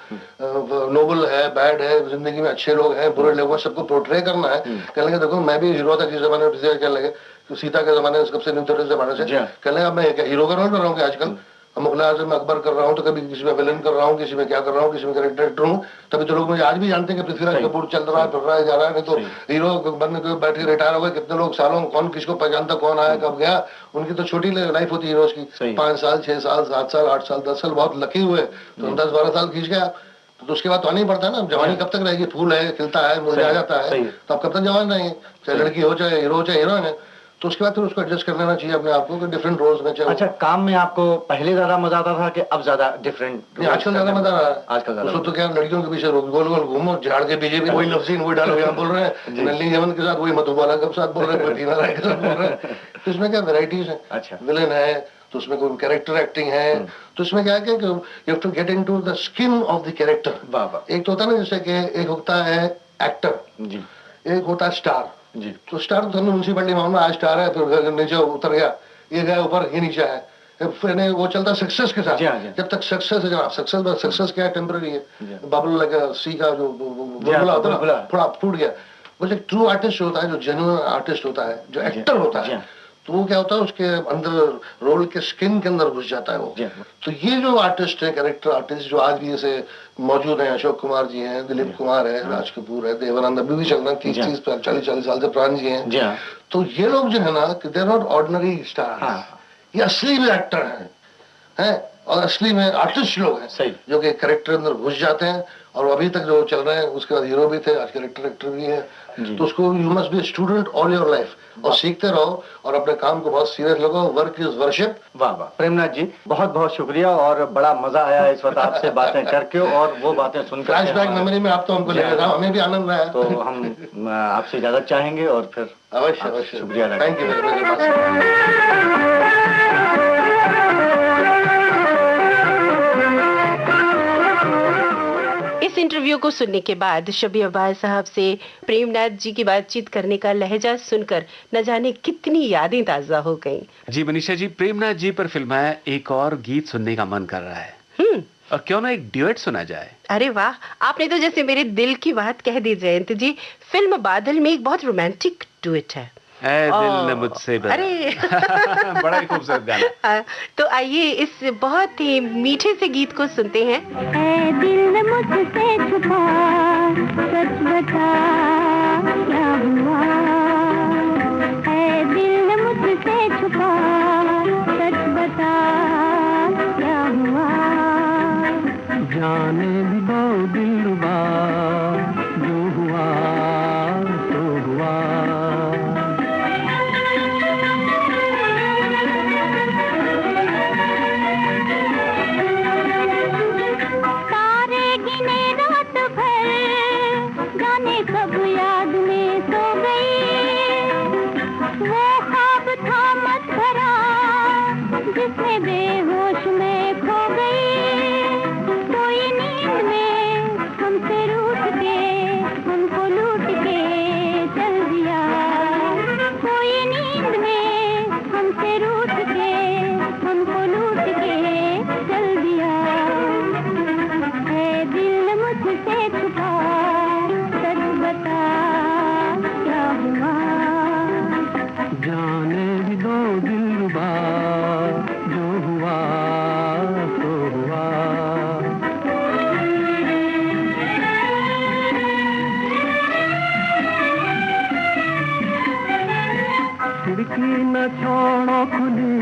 Speaker 3: नोबल है बैड है, जिंदगी में अच्छे लोग हैं बुरे लोग हैं, सबको पोर्ट्रे करना है। कहने लगे देखो मैं भी हीरो था किसी जमाने में, कहने लगे सीता के जमाने से, कब से न्यू जमाने से, कहने लगे अब मैं हीरो का रोल कर रहा हूँ आजकल, मुगल आजम में अकबर कर रहा हूँ, तो कभी किसी में विलन कर रहा हूँ, किसी में क्या कर रहा हूँ, किसी में कैरेक्टर हूँ, तभी तो लोग मुझे आज भी जानते हैं कि पृथ्वीराज कपूर चल रहा है फिर रहा है जा रहा है, नहीं तो हीरो बन के बैठ के रिटायर हो गए, कितने लोग सालों कौन किसको पहचानता, कौन आया कब गया, उनकी तो छोटी लाइफ होती है हीरोज की, 5 साल 6 साल 7 साल 8 साल 10 साल, बहुत लकी हुए तो 10-12 साल खींच गया, तो उसके बाद तो आना ही पड़ता है ना, जवानी कब तक रहेगी, फूल है खिलता है मुरझा जाता है, तो आप कब तक जवान रहेंगे, चाहे लड़की हो चाहे हीरो हो चाहे हीरोइन है, तो उसके बाद फिर उसको एडजस्ट कर लेना चाहिए अपने आप को कि डिफरेंट रोल्स में चाहे।
Speaker 6: अच्छा, काम में आपको पहले ज्यादा मजा आता था कि अब ज्यादा डिफरेंट?
Speaker 3: आजकल ज्यादा मजा आ रहा है,
Speaker 6: आजकल ज्यादा।
Speaker 3: उसको तो क्या लड़कियों के पीछे गोल गोल घूमो, झाड़ के पीछे भी वही लफ्जीन वही डालो, यहाँ बोल रहे हैं नलिनी हेमंत के साथ वही मधुबाला के साथ बोल रहे हैं, टीना राय के साथ बोल रहे हैं, तो इसमें क्या वेराइटीज है।
Speaker 6: अच्छा,
Speaker 3: विलन है तो उसमें कोई कैरेक्टर एक्टिंग है, तो इसमें क्या है कि you have to get into the skin of the character. एक तो होता है ना जैसे कि एक होता है एक्टर जी, एक होता है स्टार जी, तो स्टार तो म्यूनसिपैलिटी मामला आज स्टार है, फिर नीचे उतर गया, ये गया ऊपर ये नीचे है, फिर वो चलता है सक्सेस के साथ। जब तक सक्सेस है, जब सक्सेस क्या है टेम्पररी है, बबल लगा सी का जो बुलबुला होता है थोड़ा फूट गया, वो जो ट्रू आर्टिस्ट होता है, जो जेन्युइन आर्टिस्ट होता है, जो एक्टर होता है, तो वो क्या होता है उसके अंदर रोल के स्किन के अंदर घुस जाता है वो। तो ये जो आर्टिस्ट है, कैरेक्टर आर्टिस्ट जो आज भी जैसे मौजूद हैं, अशोक कुमार जी हैं, दिलीप कुमार है, राज कपूर है, देवानंद अभी भी चल रहे हैं 30-40 साल से, प्राण जी हैं, तो ये लोग जो है ना they are not ordinary star, ये असली में एक्टर हैं और असली में आर्टिस्ट लोग हैं जो कि कैरेक्टर अंदर घुस जाते हैं, और अभी तक जो चल रहे हैं उसके बाद हीरो भी थे, आज कैरेक्टर एक्टर भी है, तो उसको you must be student all your life, और सीखते रहो और अपने काम को बहुत सीरियस लगो, वर्क इज वर्शिप।
Speaker 6: वाह वाह प्रेमनाथ जी, बहुत बहुत शुक्रिया, और बड़ा मजा आया इस वक्त आपसे बातें करके और वो बातें सुनकर।
Speaker 3: फ्लैशबैक मेमोरी में आप तो हमको ले रहा, हमें भी आनंद आया,
Speaker 6: तो हम आपसे इजाजत चाहेंगे और फिर
Speaker 3: अवश्य
Speaker 6: शुक्रिया,
Speaker 3: थैंक यू वेरी मच।
Speaker 1: इस इंटरव्यू को सुनने के बाद शबीर अब्बास साहब से प्रेमनाथ जी की बातचीत करने का लहजा सुनकर न जाने कितनी यादें ताजा हो गईं।
Speaker 2: जी मनीषा जी, प्रेमनाथ जी पर फिल्माया एक और गीत सुनने का मन कर रहा है, और क्यों ना एक ड्यूएट सुना जाए।
Speaker 1: अरे वाह, आपने तो जैसे मेरे दिल की बात कह दी जयंत जी। फिल्म बादल में एक बहुत रोमांटिक ड्यूएट है,
Speaker 2: ऐ दिल ने मुझसे बड़ा।
Speaker 1: अरे
Speaker 2: बड़ा ही खूबसूरत गाना।
Speaker 1: तो आइए इस बहुत ही मीठे से गीत को सुनते हैं।
Speaker 7: ऐ दिल मुझसे छुपा, सच बता क्या हुआ, ऐ दिल मुझसे छुपा, सच बता क्या हुआ,
Speaker 5: जाने भी दो दिलरुबा, जो हुआ तो हुआ।
Speaker 7: तारे गिने रात भर, जाने कब याद में सो गई, वो ख्वाब था मत भरा, जिसमें बेहोश में खो गई, कोई नींद में हमसे रूठ के हमको लूट के चल दिया, कोई नींद में हमसे रूठ के हमको लूट के चल दिया, ऐ दिल मुझसे छुपा, सच बता क्या हुआ,
Speaker 5: जाने भी दो दिलरुबा, जो हुआ तो हुआ। खिड़की न छोड़ो खुली,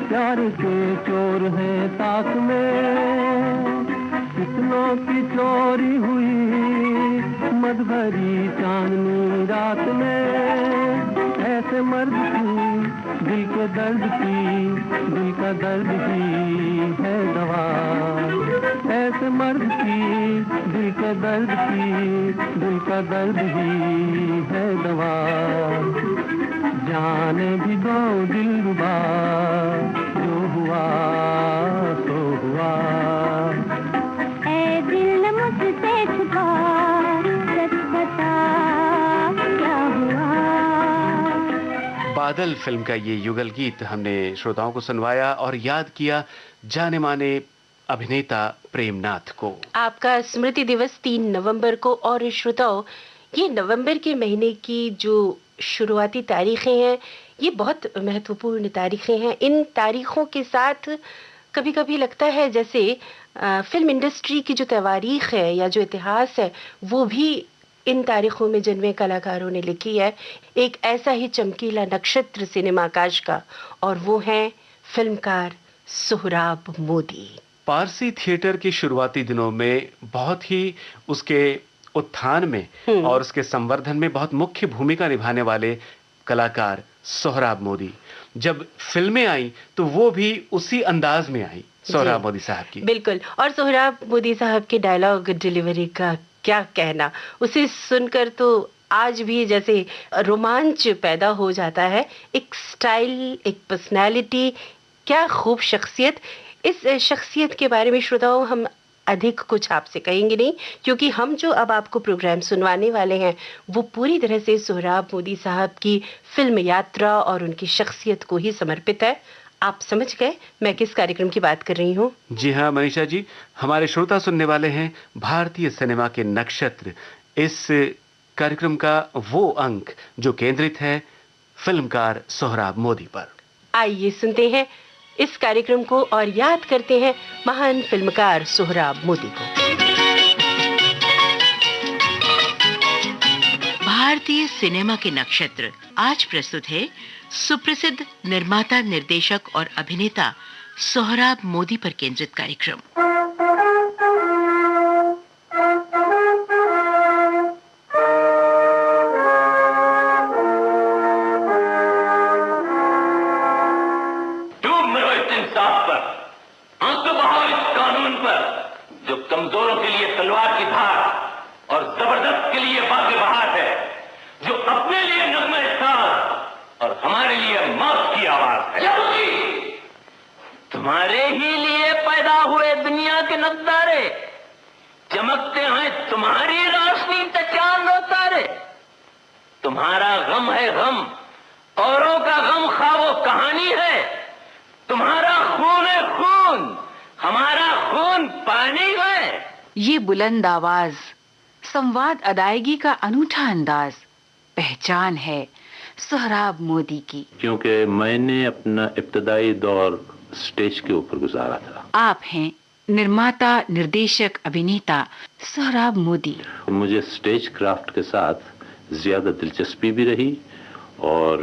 Speaker 5: प्यार के चोर है ताक में, कितनों की चोरी हुई मधुभरी चांदनी रात में, ऐसे मर्द की दिल के दर्द की, दिल का दर्द ही है दवा, ऐसे मर्द की दिल के दर्द की, दिल का दर्द ही है दवा, जाने भी दो दिलरुबा, जो हुआ तो हुआ।
Speaker 7: ऐ दिल मुझसे छुपा, सच बता क्या हुआ।
Speaker 2: बादल फिल्म का ये युगल गीत हमने श्रोताओं को सुनवाया और याद किया जाने माने अभिनेता प्रेमनाथ को।
Speaker 1: आपका स्मृति दिवस 3 नवंबर को। और श्रोताओ, ये नवंबर के महीने की जो शुरुआती तारीखें हैं, ये बहुत महत्वपूर्ण तारीखें हैं। इन तारीखों के साथ कभी कभी लगता है जैसे फिल्म इंडस्ट्री की जो तवारीख है या जो इतिहास है, वो भी इन तारीखों में जन्मे कलाकारों ने लिखी है। एक ऐसा ही चमकीला नक्षत्र सिनेमाकाश का, और वो है फिल्मकार सोहराब मोदी।
Speaker 2: पारसी थिएटर के शुरुआती दिनों में बहुत ही उसके उत्थान में और उसके संवर्धन में बहुत मुख्य भूमिका निभाने वाले कलाकार सोहराब मोदी। जब फिल्में आई तो वो भी उसी अंदाज में आई, सोहराब मोदी साहब की।
Speaker 1: बिल्कुल। और सोहराब मोदी साहब की डायलॉग डिलीवरी का क्या कहना, उसे सुनकर तो आज भी जैसे रोमांच पैदा हो जाता है। एक स्टाइल, एक पर्सनालिटी, क्या खूब शख्सियत। इस शख्सियत के बारे में श्रोताओं हम अधिक कुछ आपसे कहेंगे नहीं, क्योंकि हम जो अब आपको प्रोग्राम सुनवाने वाले हैं वो पूरी तरह से सोहराब मोदी साहब की फिल्म यात्रा और उनकी शख्सियत को ही समर्पित है। आप समझ गए मैं किस कार्यक्रम की बात कर रही हूँ?
Speaker 2: जी हाँ मनीषा जी, हमारे श्रोता सुनने वाले हैं भारतीय सिनेमा के नक्षत्र, इस कार्यक्रम का वो अंक जो केंद्रित है फिल्मकार सोहराब मोदी पर।
Speaker 1: आइए सुनते हैं इस कार्यक्रम को और याद करते हैं महान फिल्मकार सोहराब मोदी को।
Speaker 8: भारतीय सिनेमा के नक्षत्र आज प्रस्तुत है सुप्रसिद्ध निर्माता, निर्देशक और अभिनेता सोहराब मोदी पर केंद्रित कार्यक्रम।
Speaker 9: जो कमजोरों के लिए तलवार की धार और जबरदस्त के लिए बाग बहार है, जो अपने लिए नगमे साज और हमारे लिए मौत की आवाज है। तुम्हारे ही लिए पैदा हुए दुनिया के नजारे, चमकते हैं तुम्हारी रोशनी से चांद और तारे। तुम्हारा गम है गम, औरों का गम ख्वाबो कहानी है। तुम्हारा खून है खून, हमारा खून पानी है।
Speaker 8: ये बुलंद आवाज, संवाद अदायगी का अनूठा अंदाज पहचान है सोहराब मोदी की।
Speaker 9: क्योंकि मैंने अपना इब्तदाई दौर स्टेज के ऊपर गुजारा था।
Speaker 8: आप हैं निर्माता, निर्देशक, अभिनेता सोहराब मोदी।
Speaker 9: मुझे स्टेज क्राफ्ट के साथ ज्यादा दिलचस्पी भी रही और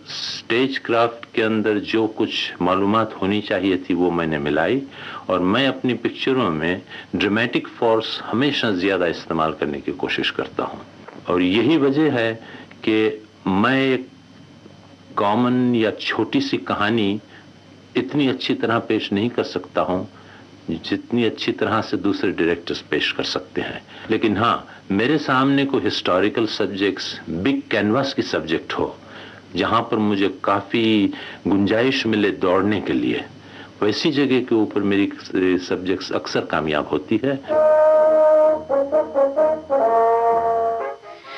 Speaker 9: स्टेज क्राफ्ट के अंदर जो कुछ मालूमात होनी चाहिए थी वो मैंने मिलाई। और मैं अपनी पिक्चरों में ड्रामेटिक फोर्स हमेशा ज्यादा इस्तेमाल करने की कोशिश करता हूँ। और यही वजह है कि मैं एक कॉमन या छोटी सी कहानी इतनी अच्छी तरह पेश नहीं कर सकता हूँ जितनी अच्छी तरह से दूसरे डायरेक्टर्स पेश कर सकते हैं। लेकिन हाँ, मेरे सामने कोई हिस्टोरिकल सब्जेक्ट्स, बिग कैनवास की सब्जेक्ट हो जहां पर मुझे काफी गुंजाइश मिले दौड़ने के लिए, वैसी जगह के ऊपर मेरी सब्जेक्ट्स अक्सर कामयाब होती है।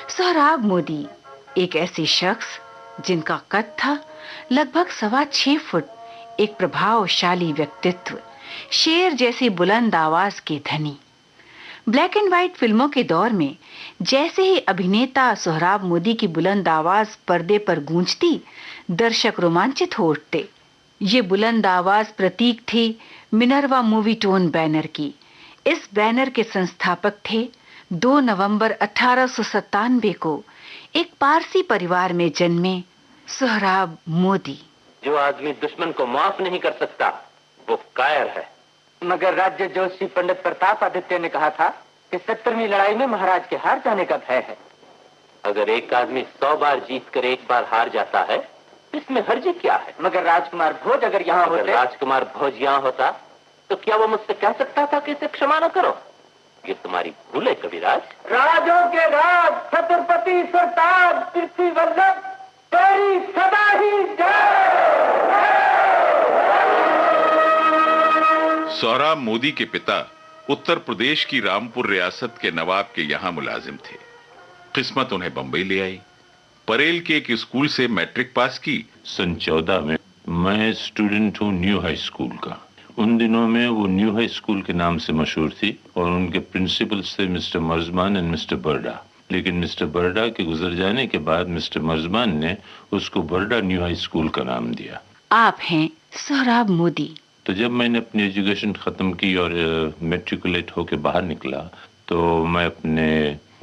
Speaker 8: सोहराब मोदी एक ऐसे शख्स जिनका कद था लगभग 6.25 फुट, एक प्रभावशाली व्यक्तित्व, शेर जैसी बुलंद आवाज के धनी। ब्लैक एंड व्हाइट फिल्मों के दौर में जैसे ही अभिनेता सोहराब मोदी की बुलंद आवाज पर्दे पर गूंजती, दर्शक रोमांचित हो उठते। ये बुलंद आवाज प्रतीक थी मिनर्वा मूवी टोन बैनर की। इस बैनर के संस्थापक थे 2 नवंबर 1897 को एक पारसी परिवार में जन्मे सोहराब मोदी।
Speaker 9: जो आदमी दुश्मन को माफ नहीं कर सकता वो कायर है।
Speaker 10: मगर राज्य जोशी पंडित प्रताप आदित्य ने कहा था कि 70वीं लड़ाई में महाराज के हार जाने का भय है।
Speaker 9: अगर एक आदमी 100 बार जीत कर एक बार हार जाता है, इसमें हर्जी क्या है?
Speaker 10: मगर राजकुमार भोज अगर यहाँ होते,
Speaker 9: राजकुमार भोज यहाँ होता तो क्या वो मुझसे कह सकता था कि इसे क्षमा न करो? ये तुम्हारी भूल है कविराज।
Speaker 10: राजों के राज छत्रपति सरताज पृथ्वी वल्लभ तेरी सदा ही जय।
Speaker 11: सोहराब मोदी के पिता उत्तर प्रदेश की रामपुर रियासत के नवाब के यहां मुलाजिम थे। किस्मत उन्हें बंबई ले आई। परेल के एक स्कूल से मैट्रिक पास की।
Speaker 9: सन 14 में। मैं स्टूडेंट हूँ न्यू हाई स्कूल का। उन दिनों में वो न्यू हाई स्कूल के नाम से मशहूर थी और उनके प्रिंसिपल्स थे मिस्टर मर्जमान एंड मिस्टर बर्डा। लेकिन मिस्टर बर्डा के गुजर जाने के बाद मिस्टर मर्जमान ने उसको बर्डा न्यू हाई स्कूल का नाम दिया।
Speaker 8: आप हैं सोहराब मोदी।
Speaker 9: तो जब मैंने अपनी एजुकेशन ख़त्म की और मैट्रिकुलेट होकर बाहर निकला तो मैं अपने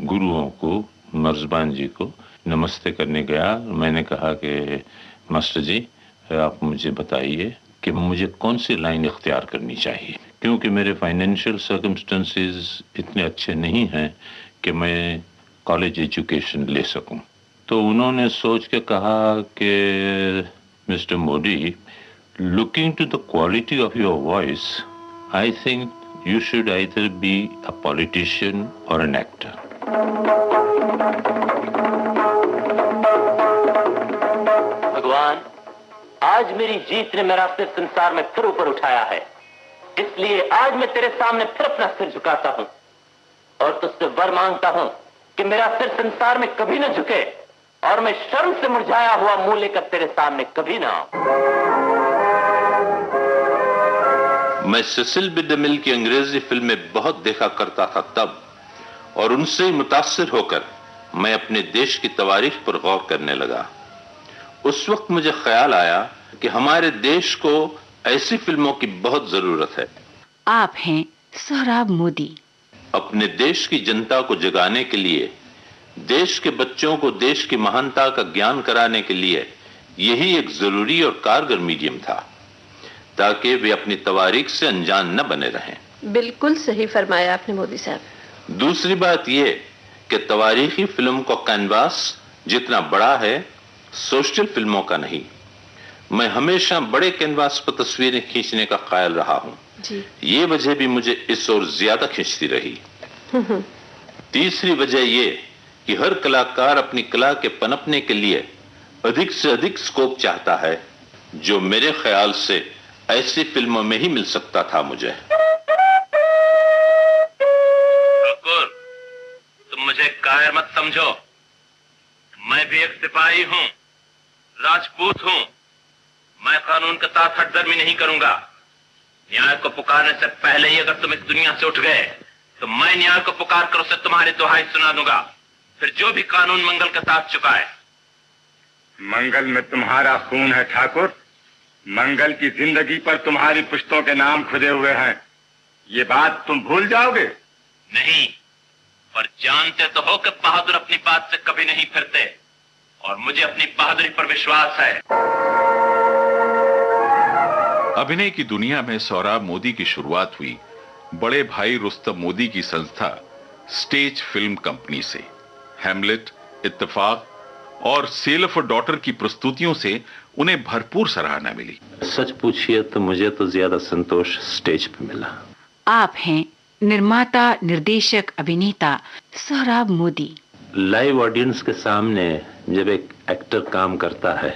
Speaker 9: गुरुओं को, मर्जबान जी को नमस्ते करने गया। मैंने कहा कि मास्टर जी, आप मुझे बताइए कि मुझे कौन सी लाइन इख्तियार करनी चाहिए, क्योंकि मेरे फाइनेंशियल सर्कमस्टेंसेस इतने अच्छे नहीं हैं कि मैं कॉलेज एजुकेशन ले सकूं। तो उन्होंने सोच के कहा कि mister Modi, looking to the quality of your voice, I think you should either be a politician or an actor.
Speaker 10: भगवान, आज मेरी जीत ने मेरा सिर संसार में फिर ऊपर उठाया है, इसलिए आज मैं तेरे सामने फिर अपना सिर झुकाता हूँ और तुझसे वर मांगता हूँ कि मेरा सिर संसार में कभी न झुके और मैं शर्म से मुरझाया हुआ मुंह लेकर तेरे सामने कभी ना आऊं।
Speaker 9: मैं सेसिल बी डेमिल की अंग्रेजी फिल्में बहुत देखा करता था तब, और उनसे मुतासिर होकर मैं अपने देश की तवारीख पर गौर करने लगा। उस वक्त मुझे ख्याल आया कि हमारे देश को ऐसी फिल्मों की बहुत जरूरत है।
Speaker 8: आप हैं सोहराब मोदी।
Speaker 9: अपने देश की जनता को जगाने के लिए, देश के बच्चों को देश की महानता का ज्ञान कराने के लिए यही एक जरूरी और कारगर मीडियम था, ताकि वे अपनी तवारीख से अनजान न बने रहें।
Speaker 1: बिल्कुल सही फरमाया आपने मोदी साहब।
Speaker 9: दूसरी बात यह कि तवारीखी फिल्म का कैनवास जितना बड़ा है, सोशल फिल्मों का नहीं। मैं हमेशा बड़े कैनवास पर तस्वीरें खींचने का कायल रहा हूं। ये वजह भी मुझे इस ओर ज्यादा खींचती रही। तीसरी वजह यह कि हर कलाकार अपनी कला के पनपने के लिए अधिक से अधिक स्कोप चाहता है, जो मेरे ख्याल से ऐसी फिल्मों में ही मिल सकता था मुझे।
Speaker 12: ठाकुर, तुम मुझे कायर मत समझो। मैं भी एक सिपाही हूं, राजपूत हूं। मैं कानून का साथ हटदर्मी नहीं करूंगा। न्याय को पुकारने से पहले ही अगर तुम इस दुनिया से उठ गए तो मैं न्याय को पुकार कर उसे तुम्हारी दुहाई सुना दूंगा। फिर जो भी कानून मंगल के साथ चुकाए।
Speaker 13: मंगल में तुम्हारा खून है ठाकुर। मंगल की जिंदगी पर तुम्हारी पुश्तों के नाम खुदे हुए हैं। ये बात तुम भूल जाओगे?
Speaker 12: नहीं, पर जानते तो हो कि बहादुर अपनी बात से कभी नहीं फिरते, और मुझे अपनी बहादुरी पर विश्वास है।
Speaker 11: अभिनय की दुनिया में सोहराब मोदी की शुरुआत हुई बड़े भाई रुस्तम मोदी की संस्था स्टेज फिल्म कंपनी से। हैमलेट, इत्तेफाक और सेल ऑफ अ डॉटर की प्रस्तुतियों से उन्हें भरपूर सराहना मिली।
Speaker 9: सच पूछिए तो मुझे तो ज्यादा संतोष स्टेज पे मिला।
Speaker 8: आप हैं निर्माता, निर्देशक, अभिनेता सोहराब मोदी।
Speaker 9: लाइव ऑडियंस के सामने जब एक एक्टर काम करता है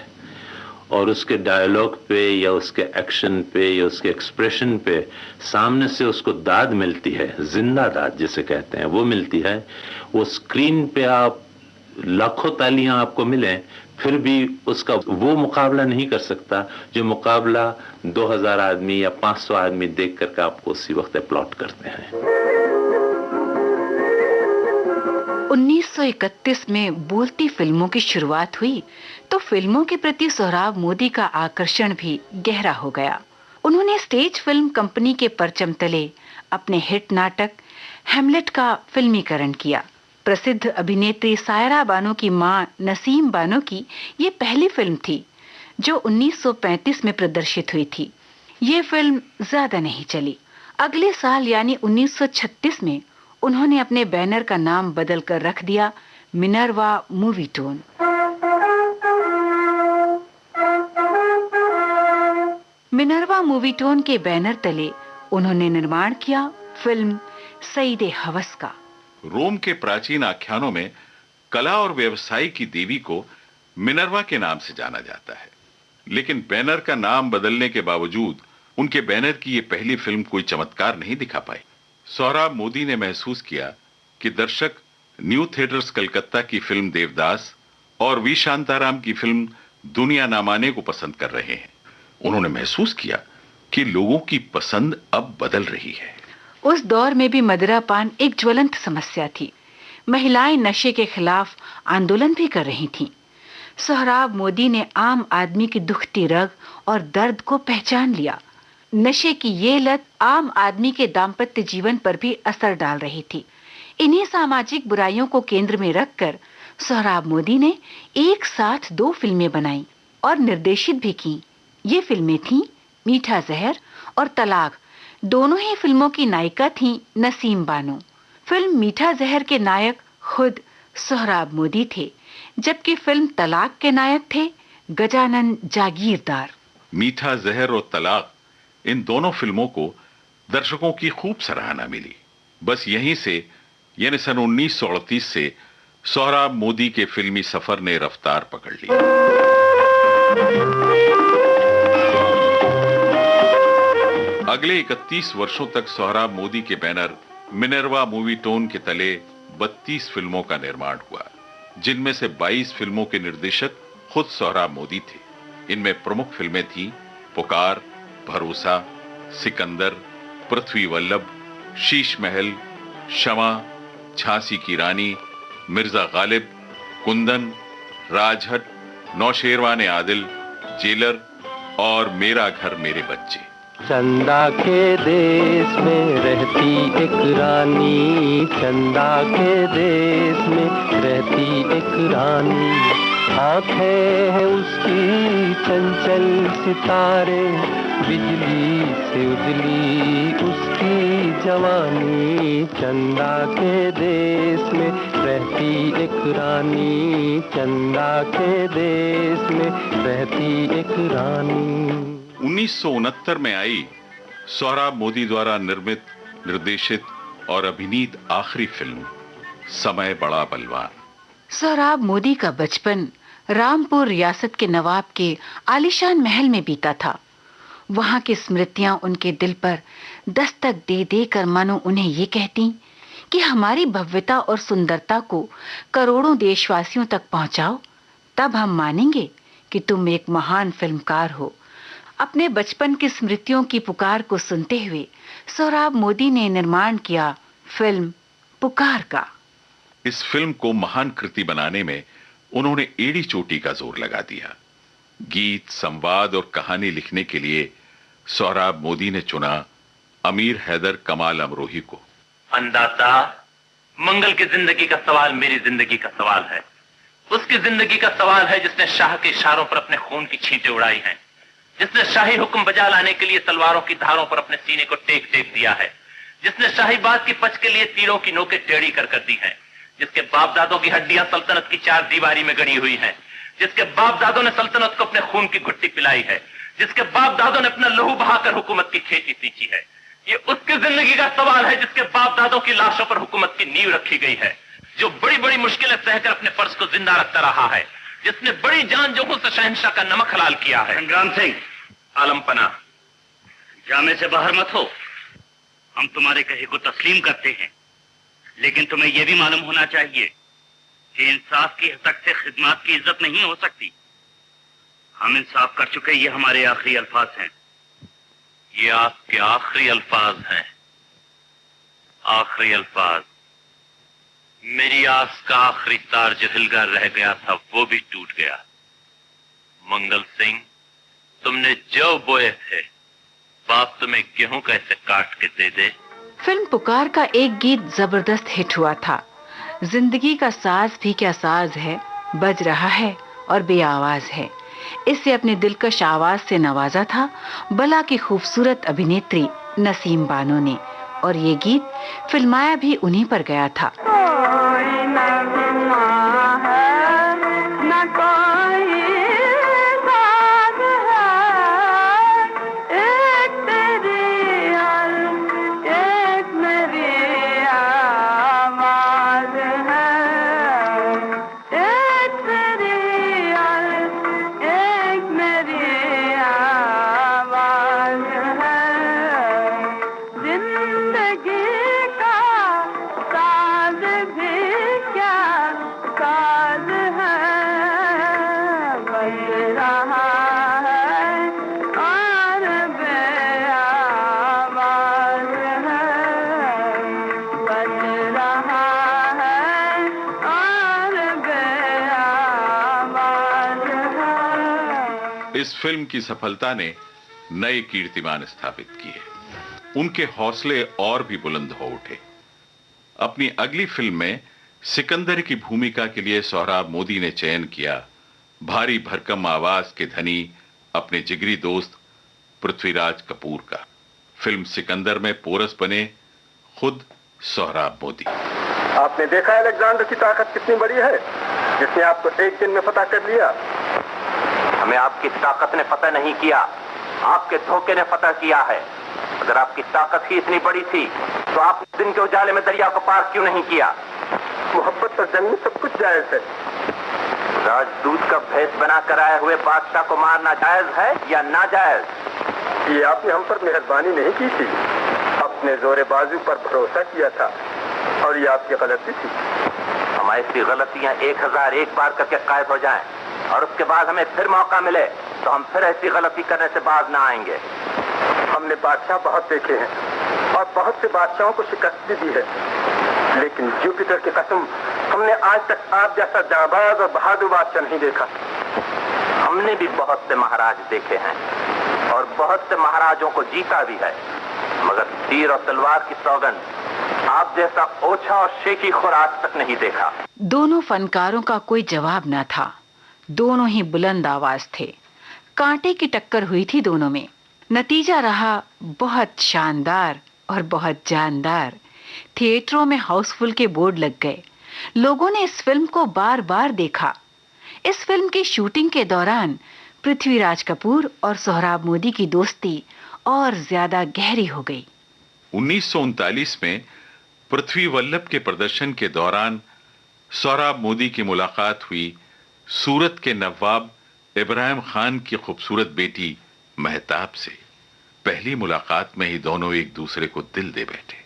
Speaker 9: और उसके डायलॉग पे या उसके एक्शन पे या उसके एक्सप्रेशन पे सामने से उसको दाद मिलती है, जिंदा दाद जिसे कहते हैं, वो मिलती है। वो स्क्रीन पे आप लाखों तालियां आपको मिले, फिर भी उसका वो मुकाबला नहीं कर सकता जो मुकाबला 2000 आदमी या 500 आदमी देख करके आपको उसी वक्त अपलॉड करते हैं।
Speaker 8: 1931 में बोलती फिल्मों की शुरुआत हुई तो फिल्मों के प्रति सोहराब मोदी का आकर्षण भी गहरा हो गया। उन्होंने स्टेज फिल्म कंपनी के परचम तले अपने हिट नाटक हैमलेट का फिल्मीकरण किया। प्रसिद्ध अभिनेत्री सायरा बानो की मां नसीम बानो की ये पहली फिल्म थी जो 1935 में प्रदर्शित हुई थी। ये फिल्म ज्यादा नहीं चली। अगले साल यानी 1936 में उन्होंने अपने बैनर का नाम बदलकर रख दिया मिनर्वा मूवीटोन। मिनर्वा मूवीटोन के बैनर तले उन्होंने निर्माण किया फिल्म सईदे हवस का।
Speaker 11: रोम के प्राचीन आख्यानों में कला और व्यवसाय की देवी को मिनर्वा के नाम से जाना जाता है, लेकिन बैनर का नाम बदलने के बावजूद उनके बैनर की ये पहली फिल्म कोई चमत्कार नहीं दिखा पाई। सोहराब मोदी ने महसूस किया कि दर्शक न्यू थिएटर्स कलकत्ता की फिल्म देवदास और वी शांताराम की फिल्म दुनिया ना माने को पसंद कर रहे हैं। उन्होंने महसूस किया कि लोगों की पसंद अब बदल रही है।
Speaker 8: उस दौर में भी मदिरापान एक ज्वलंत समस्या थी। महिलाएं नशे के खिलाफ आंदोलन भी कर रही थीं। सोहराब मोदी ने आम आदमी की दुखती रग और दर्द को पहचान लिया। नशे की ये लत आम आदमी के दाम्पत्य जीवन पर भी असर डाल रही थी। इन्हीं सामाजिक बुराइयों को केंद्र में रखकर सोहराब मोदी ने एक साथ 2 फिल्में बनाई और निर्देशित भी की। ये फिल्में थीं मीठा जहर और तलाक। दोनों ही फिल्मों की नायिका थीं नसीम बानो। फिल्म मीठा जहर के नायक खुद सोहराब मोदी थे, जबकि फिल्म तलाक के नायक थे गजानन जागीरदार।
Speaker 11: मीठा जहर और तलाक, इन दोनों फिल्मों को दर्शकों की खूब सराहना मिली। बस यहीं से यानी सन 1938 से सोहराब मोदी के फिल्मी सफर ने रफ्तार पकड़ ली। अगले 31 वर्षों तक सोहराब मोदी के बैनर मिनर्वा मूवी टोन के तले 32 फिल्मों का निर्माण हुआ, जिनमें से 22 फिल्मों के निर्देशक खुद सोहराब मोदी थे। इनमें प्रमुख फिल्में थीं पुकार, भरोसा, सिकंदर, पृथ्वी वल्लभ, शीश महल, शमा, झांसी की रानी, मिर्जा गालिब, कुंदन, राजहट, नौशेरवान आदिल, जेलर और मेरा घर मेरे बच्चे।
Speaker 5: चंदा के देश में रहती एक रानी, चंदा के देश में रहती एक रानी, आंखें हैं उसकी चंचल सितारे, बिजली से उजली उसकी जवानी। चंदा के देश में रहती एक रानी, चंदा के देश में रहती एक रानी।
Speaker 11: 1969 में आई सोहराब मोदी द्वारा निर्मित, निर्देशित और अभिनीत आखिरी फिल्म समय बड़ा बलवान।
Speaker 8: सोहराब मोदी का बचपन रामपुर रियासत के नवाब के आलीशान महल में बीता था। वहां की स्मृतियां उनके दिल पर दस्तक दे देकर मानो उन्हें ये कहती कि हमारी भव्यता और सुंदरता को करोड़ों देशवासियों तक पहुंचाओ, तब हम मानेंगे कि तुम एक महान फिल्मकार हो। अपने बचपन की स्मृतियों की पुकार को सुनते हुए सोहराब मोदी ने निर्माण किया फिल्म पुकार का।
Speaker 11: इस फिल्म को महान कृति बनाने में उन्होंने एड़ी चोटी का जोर लगा दिया। गीत, संवाद और कहानी लिखने के लिए सोहराब मोदी ने चुना अमीर हैदर कमाल अमरोही को।
Speaker 10: अंदाता, मंगल की जिंदगी का सवाल मेरी जिंदगी का सवाल है। उसकी जिंदगी का सवाल है जिसने शाह के इशारों पर अपने खून की छींटें उड़ाई हैं, जिसने शाही हुक्म बजा लाने के लिए तलवारों की धारों पर अपने सीने को टेक टेक दिया है, जिसने शाही बात की पच के लिए तीरों की नोकें टेढ़ी कर दी हैं, जिसके बाप दादों की हड्डियां सल्तनत की 4 दीवारी में गड़ी हुई हैं, जिसके बाप दादों ने सल्तनत को अपने खून की घुट्टी पिलाई है, जिसके बाप दादों ने अपना लहू बहाकर हुकूमत की खेती सींची है। ये उसकी जिंदगी का सवाल है जिसके बाप दादों की लाशों पर हुकूमत की नींव रखी गई है, जो बड़ी बड़ी मुश्किलें सहकर अपने फर्ज को जिंदा रखता रहा है, जिसने बड़ी जान जोखों से शहंशाह का नमक हलाल किया है।
Speaker 13: संग्राम सिंह,
Speaker 10: आलमपना,
Speaker 13: जामे से बाहर मत हो। हम तुम्हारे कहे को तस्लीम करते हैं, लेकिन तुम्हें यह भी मालूम होना चाहिए कि इंसाफ की हद तक से खिदमत की इज्जत नहीं हो सकती। हम इंसाफ कर चुके, ये हमारे आखिरी अल्फाज हैं।
Speaker 10: ये आपके आखिरी अल्फाज हैं। आखिरी अल्फाज। मेरी आस का आखिरी तार जो हिलकर रह गया था वो भी टूट गया। मंगल सिंह, तुमने जो बोए थे बाप तुम्हें गेहूं कैसे काट के दे दे।
Speaker 8: फिल्म पुकार का एक गीत जबरदस्त हिट हुआ था। जिंदगी का साज भी क्या साज है, बज रहा है और बेआवाज है। इसे अपने दिलकश आवाज से नवाजा था बला की खूबसूरत अभिनेत्री नसीम बानो ने, और ये गीत फिल्माया भी उन्हीं पर गया था।
Speaker 7: जिंदगी का साज
Speaker 11: इस फिल्म की सफलता ने नए कीर्तिमान स्थापित किए। उनके हौसले और भी बुलंद हो उठे। अपनी अगली फिल्म में सिकंदर की भूमिका के लिए सोहराब मोदी ने चयन किया भारी भरकम आवाज के धनी अपने जिगरी दोस्त पृथ्वीराज कपूर का। फिल्म सिकंदर में पोरस बने खुद सोहराब मोदी।
Speaker 14: आपने देखा अलेक्जेंडर की ताकत कितनी बड़ी है, जिसने आपको एक दिन में फतह कर लिया।
Speaker 10: हमें आपकी ताकत ने फतह नहीं किया, आपके धोखे ने फतह किया है। अगर आपकी ताकत ही इतनी बड़ी थी तो आपने दिन के उजाले में दरिया को पार क्यों नहीं किया?
Speaker 14: मोहब्बत और जंग में सब कुछ जायज है।
Speaker 10: राजदूत का भेष बनाकर आए हुए बादशाह को मारना जायज है या नाजायज?
Speaker 14: ये आपने हम पर मेहरबानी नहीं की थी, अपने जोरे बाजू पर भरोसा किया था और ये आपकी गलती थी।
Speaker 10: हम ऐसी गलतियां 1001 बार करके कायद हो जाएं और उसके बाद हमें फिर मौका मिले तो हम फिर ऐसी गलती करने से बाज ना आएंगे।
Speaker 14: हमने बादशाह बहुत देखे हैं और बहुत से बादशाहों को शिकस्त भी दी है, लेकिन जुपिटर की कसम हमने आज तक आप जैसा जाबाज और बहादुर बादशाह नहीं देखा।
Speaker 10: हमने भी बहुत से महाराज देखे हैं और बहुत से महाराजों को जीता भी है, मगर तीर और तलवार की सौगंध आप जैसा ओछा और शेखी खुर आज तक नहीं देखा।
Speaker 8: दोनों फनकारों का कोई जवाब न था। दोनों ही बुलंद आवाज थे। कांटे की टक्कर हुई थी दोनों में। नतीजा रहा बहुत शानदार और बहुत जानदार। थिएटरों में हाउसफुल के बोर्ड लग गए। लोगों ने इस फिल्म को बार बार देखा। इस फिल्म की शूटिंग के दौरान पृथ्वीराज कपूर और सोहराब मोदी की दोस्ती और ज्यादा गहरी हो गई।
Speaker 11: 1939 में पृथ्वी वल्लभ के प्रदर्शन के दौरान सोहराब मोदी की मुलाकात हुई सूरत के नवाब इब्राहिम खान की खूबसूरत बेटी महताब से। पहली मुलाकात में ही दोनों एक दूसरे को दिल दे बैठे,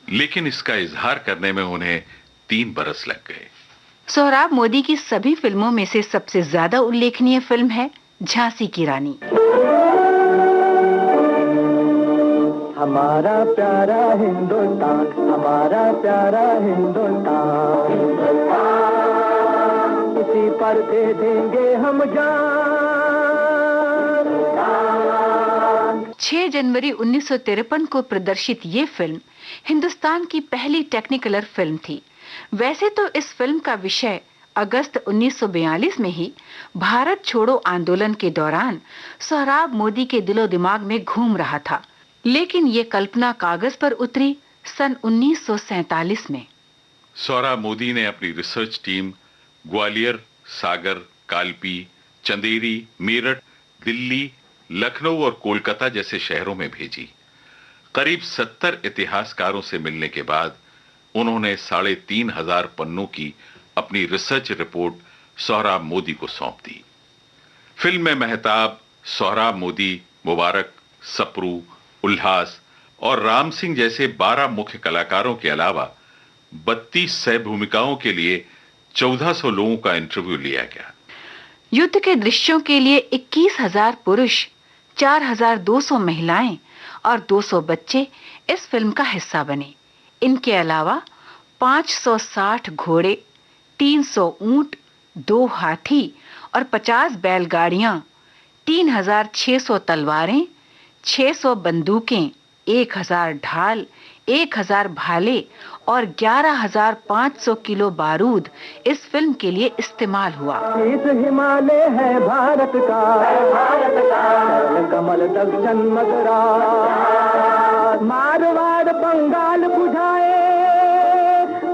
Speaker 11: लेकिन इसका इजहार करने में उन्हें 3 बरस लग गए।
Speaker 8: सोहराब मोदी की सभी फिल्मों में से सबसे ज्यादा उल्लेखनीय फिल्म है झांसी की रानी।
Speaker 5: हमारा प्यारा हिंदुस्तान, हमारा प्यारा हिंदुस्तान, इसी पर दे देंगे हम जान।
Speaker 8: 6 जनवरी 1953 को प्रदर्शित ये फिल्म हिंदुस्तान की पहली टेक्निकलर फिल्म थी। वैसे तो इस फिल्म का विषय अगस्त 1942 में ही भारत छोड़ो आंदोलन के दौरान सोहराब मोदी के दिलो दिमाग में घूम रहा था, लेकिन ये कल्पना कागज पर उतरी सन 1947 में।
Speaker 11: सोहराब मोदी ने अपनी रिसर्च टीम ग्वालियर, सागर, कालपी, चंदेरी, मेरठ, दिल्ली, लखनऊ और कोलकाता जैसे शहरों में भेजी। करीब 70 इतिहासकारों से मिलने के बाद उन्होंने 3500 पन्नों की अपनी रिसर्च रिपोर्ट सोहराब मोदी को सौंप दी। फिल्म में महताब, सोहराब मोदी, मुबारक, सप्रू, उल्लास और राम सिंह जैसे 12 मुख्य कलाकारों के अलावा 32 सह भूमिकाओं के लिए 1400 लोगों का इंटरव्यू लिया गया।
Speaker 8: युद्ध के दृश्यों के लिए 21,000 पुरुष, 4,200 महिलाएं और 200 बच्चे इस फिल्म का हिस्सा बने। इनके अलावा 560 घोड़े, 300 ऊंट, 2 हाथी और 50 बैलगाड़ियां, 3,600 तलवारें, 600 बंदूकें, 1,000 ढाल, 1,000 भाले और 11,500 किलो बारूद इस फिल्म के लिए इस्तेमाल हुआ।
Speaker 5: इस हिमालय है भारत का, कमल दक्षिण मद्रास, मारवाड़ बंगाल बुझाए,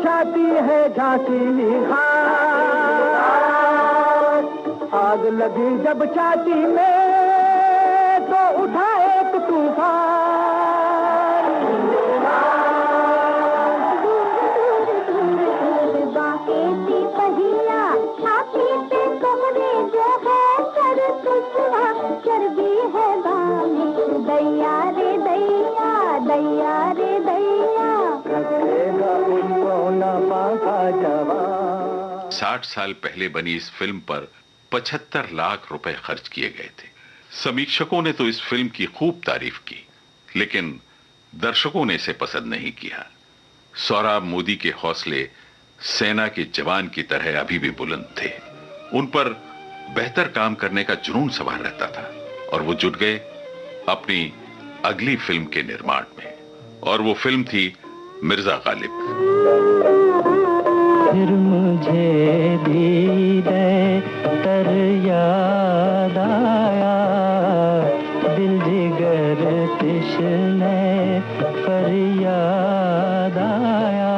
Speaker 5: छाती है झांसी खास। आग लगी जब छाती में तो उठा एक तूफान।
Speaker 7: दैया रे दैया,
Speaker 11: 60 साल पहले बनी इस फिल्म पर 75 लाख रुपए खर्च किए गए थे। समीक्षकों ने तो इस फिल्म की खूब तारीफ की, लेकिन दर्शकों ने इसे पसंद नहीं किया। सोहराब मोदी के हौसले सेना के जवान की तरह अभी भी बुलंद थे। उन पर बेहतर काम करने का जुनून सवार रहता था और वो जुट गए अपनी अगली फिल्म के निर्माण में, और वो फिल्म थी मिर्जा गालिब।
Speaker 5: फिर मुझे दीदे तर याद आया, दिल जिगर तिश्ने फरियाद आया,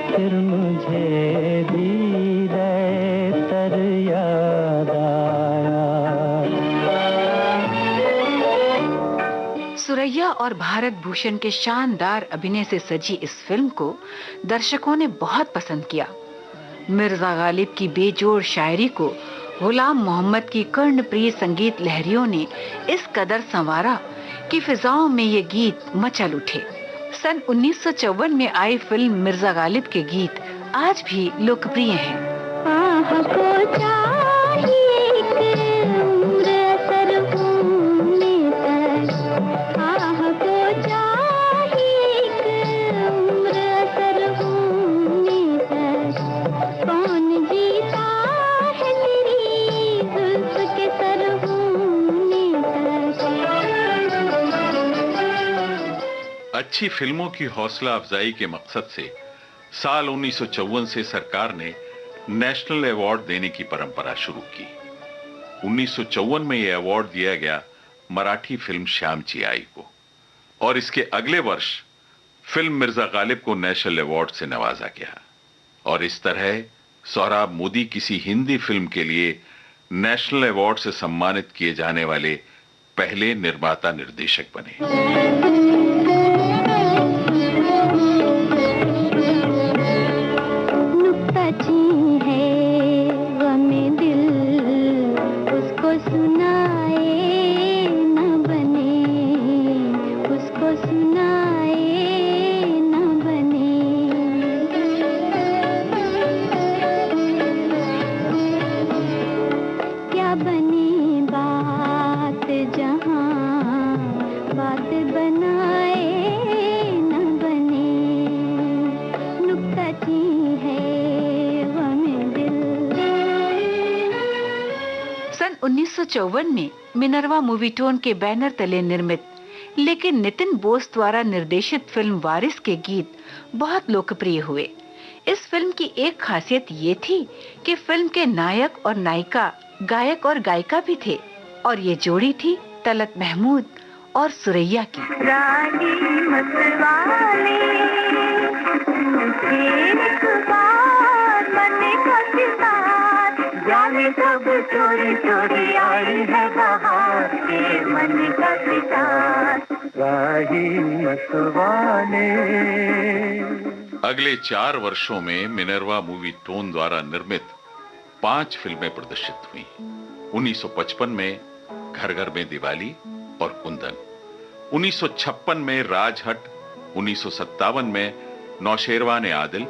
Speaker 5: फिर मुझे दीदे तर याद आया।
Speaker 8: सुरैया और भारत भूषण के शानदार अभिनय से सजी इस फिल्म को दर्शकों ने बहुत पसंद किया। मिर्जा गालिब की बेजोड़ शायरी को गुलाम मोहम्मद की कर्णप्रिय संगीत लहरियों ने इस कदर संवारा कि फिजाओं में ये गीत मचल उठे। सन 1954 में आई फिल्म मिर्जा गालिब के गीत आज भी लोकप्रिय हैं।
Speaker 11: अच्छी फिल्मों की हौसला अफजाई के मकसद से साल 1954 से सरकार ने नेशनल अवार्ड देने की परंपरा शुरू की। 1954 में यह अवार्ड दिया गया मराठी फिल्म श्यामची आई को, और इसके अगले वर्ष फिल्म मिर्जा गालिब को नेशनल अवार्ड से नवाजा गया, और इस तरह सोहराब मोदी किसी हिंदी फिल्म के लिए नेशनल अवार्ड से सम्मानित किए जाने वाले पहले निर्माता निर्देशक बने। सन 1954 में मिनर्वा मूवीटोन के बैनर तले निर्मित लेकिन नितिन बोस द्वारा निर्देशित फिल्म वारिस के गीत बहुत लोकप्रिय हुए। इस फिल्म की एक खासियत ये थी कि फिल्म के नायक और नायिका गायक और गायिका भी थे, और ये जोड़ी थी तलत महमूद और सुरैया की।
Speaker 7: रानी मतवाले एक बार मन का सितार, जाने कब चोरी चोरी आई है बहार के मन का सितार। राही मतवाले।
Speaker 11: अगले 4 वर्षों में मिनर्वा मूवीटोन द्वारा निर्मित 5 फिल्में प्रदर्शित हुई। 1955 में घर घर में दिवाली और कुंदन, 1956 में राजहट, 1957 में नौशेरवान आदिल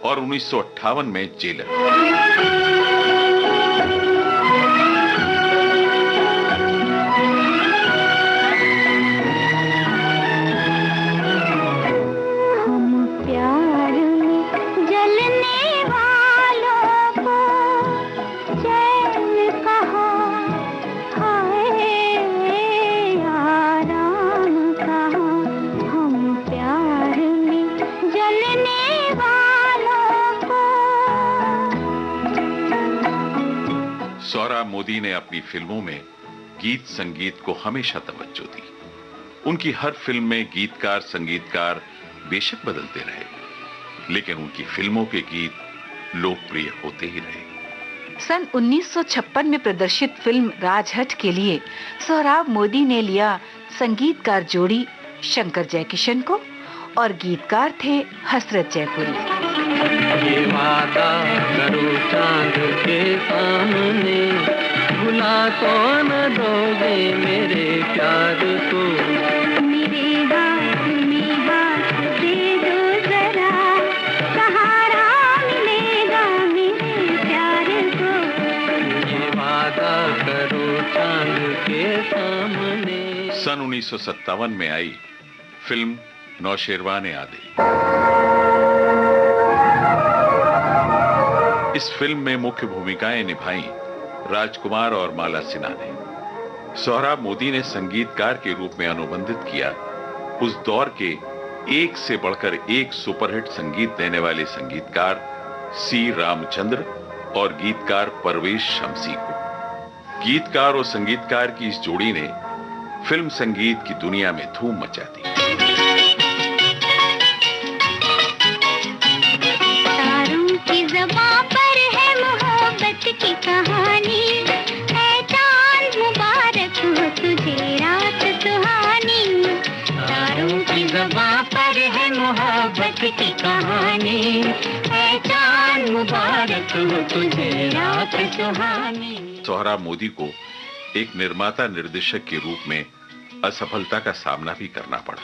Speaker 11: और 1958 में जेलर। सोहराब मोदी ने अपनी फिल्मों में गीत संगीत को हमेशा तवज्जो दी। उनकी हर फिल्म में गीतकार संगीतकार बेशक बदलते रहे, लेकिन उनकी फिल्मों के गीत लोकप्रिय होते ही रहे।
Speaker 8: सन 1956 में प्रदर्शित फिल्म राजहट के लिए सोहराब मोदी ने लिया संगीतकार जोड़ी शंकर जयकिशन को, और गीतकार थे हसरत जयपुरी।
Speaker 5: ये वादा करो चांद के सामने, भुला तो न दोगे मेरे प्यार को।
Speaker 7: मेरे हाथ में हाथ दे दो जरा, सहारा मिलेगा मेरे प्यार को।
Speaker 5: ये वादा करो चांद के सामने।
Speaker 11: सन 1957 में आई फिल्म नौशेरवान आदिल। इस फिल्म में मुख्य भूमिकाएं निभाई राजकुमार और माला सिन्हा ने। सोहराब मोदी ने संगीतकार के रूप में अनुबंधित किया उस दौर के एक से बढ़कर एक सुपरहिट संगीत देने वाले संगीतकार सी रामचंद्र और गीतकार परवेश शमसी को। गीतकार और संगीतकार की इस जोड़ी ने फिल्म संगीत की दुनिया में धूम मचा दी।
Speaker 7: तारों की ज़बां पर है मोहब्बत की कहानी, है चांद मुबारक हो तुझे रात सुहानी। तारों की ज़बां पर है मोहब्बत की कहानी, है चांद मुबारक हो तुझे रात सुहानी।
Speaker 11: सोहराब मोदी को एक निर्माता निर्देशक के रूप में असफलता का सामना भी करना पड़ा।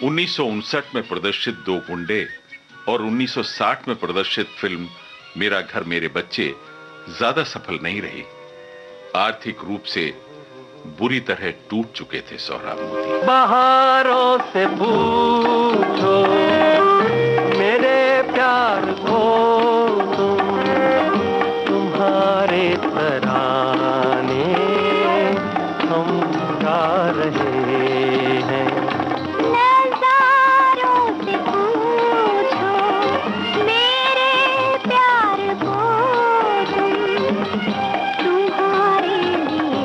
Speaker 11: 1959 में प्रदर्शित दो गुंडे और 1960 में प्रदर्शित फिल्म मेरा घर मेरे बच्चे ज्यादा सफल नहीं रही। आर्थिक रूप से बुरी तरह टूट चुके थे सोहराब मोदी।
Speaker 5: बहारों से पूछो मेरे प्यार को, तुम्हारे तराने हम गा रहे हैं।
Speaker 7: नज़ारों से पूछो मेरे प्यार को, तुम्हारे लिए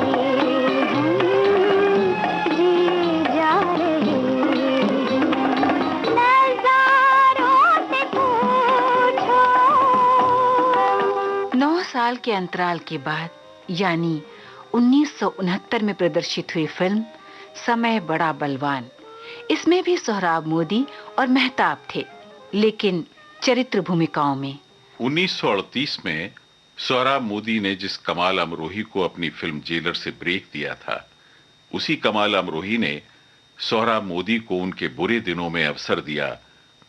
Speaker 7: हम जी जा रहे हैं। नज़ारों से पूछो।
Speaker 8: 9 साल के अंतराल के बाद यानी 1969 में प्रदर्शित हुई फिल्म समय बड़ा बलवान, इसमें भी सोहराब मोदी और मेहताब थे, लेकिन चरित्र भूमिकाओं में।
Speaker 11: 1938 में सोहराब मोदी ने जिस कमाल अमरोही को अपनी फिल्म जेलर से ब्रेक दिया था, उसी कमाल अमरोही ने सोहराब मोदी को उनके बुरे दिनों में अवसर दिया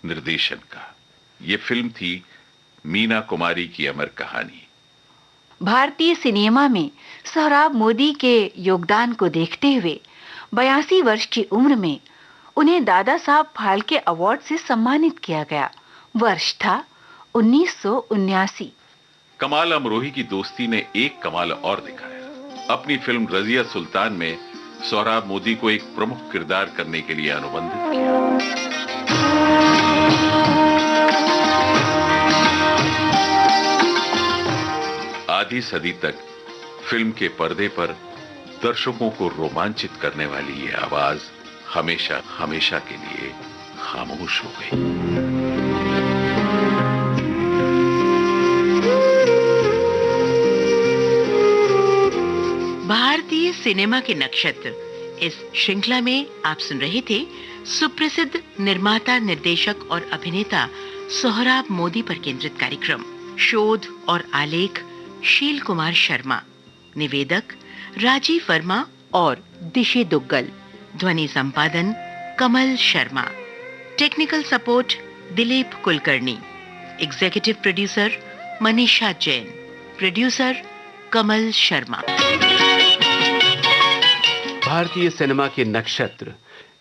Speaker 11: निर्देशन का। ये फिल्म थी मीना कुमारी की अमर कहानी।
Speaker 8: भारतीय सिनेमा में सोहराब मोदी के योगदान को देखते हुए 82 वर्ष की उम्र में उन्हें दादा साहब फाल्के अवार्ड से सम्मानित किया गया। वर्ष था 1979।
Speaker 11: कमाल अमरोही की दोस्ती ने एक कमाल और दिखाया। अपनी फिल्म रजिया सुल्तान में सोहराब मोदी को एक प्रमुख किरदार करने के लिए अनुबंधित किया। आधी सदी तक फिल्म के पर्दे पर दर्शकों को रोमांचित करने वाली ये आवाज हमेशा हमेशा के लिए खामोश हो गई।
Speaker 15: भारतीय सिनेमा के नक्षत्र इस श्रृंखला में आप सुन रहे थे सुप्रसिद्ध निर्माता, निर्देशक और अभिनेता सोहराब मोदी पर केंद्रित कार्यक्रम। शोध और आलेख शील कुमार शर्मा, निवेदक राजीव वर्मा और दिशे दुग्गल, ध्वनि संपादन Kamal Sharma, technical support Dilip Kulkarni, executive producer Manisha Jain, producer Kamal Sharma.
Speaker 2: भारतीय सिनेमा के नक्षत्र,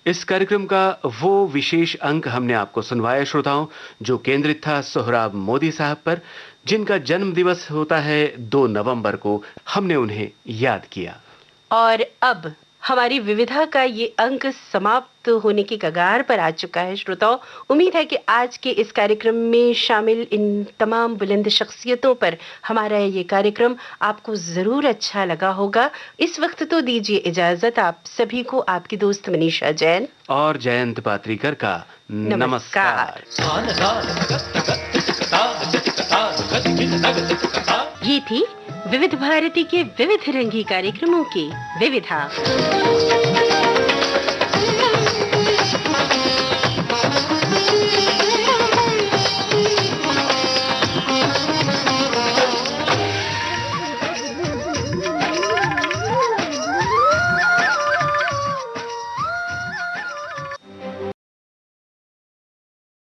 Speaker 2: इस कार्यक्रम का वो विशेष अंक हमने आपको सुनवाया श्रोताओं, जो केंद्रित था सोहराब मोदी साहब पर, जिनका जन्म दिवस होता है 2 नवंबर को। हमने उन्हें याद किया।
Speaker 1: और अब हमारी विविधा का ये अंक समाप्त होने की कगार पर आ चुका है श्रोताओं। उम्मीद है कि आज के इस कार्यक्रम में शामिल इन तमाम बुलंद शख्सियतों पर हमारा ये कार्यक्रम आपको जरूर अच्छा लगा होगा। इस वक्त तो दीजिए इजाजत आप सभी को, आपकी दोस्त मनीषा जैन
Speaker 2: और जयंत पात्रीकर का नमस्कार।
Speaker 1: ये थी विविध भारती के विविध रंगी कार्यक्रमों की विविधा।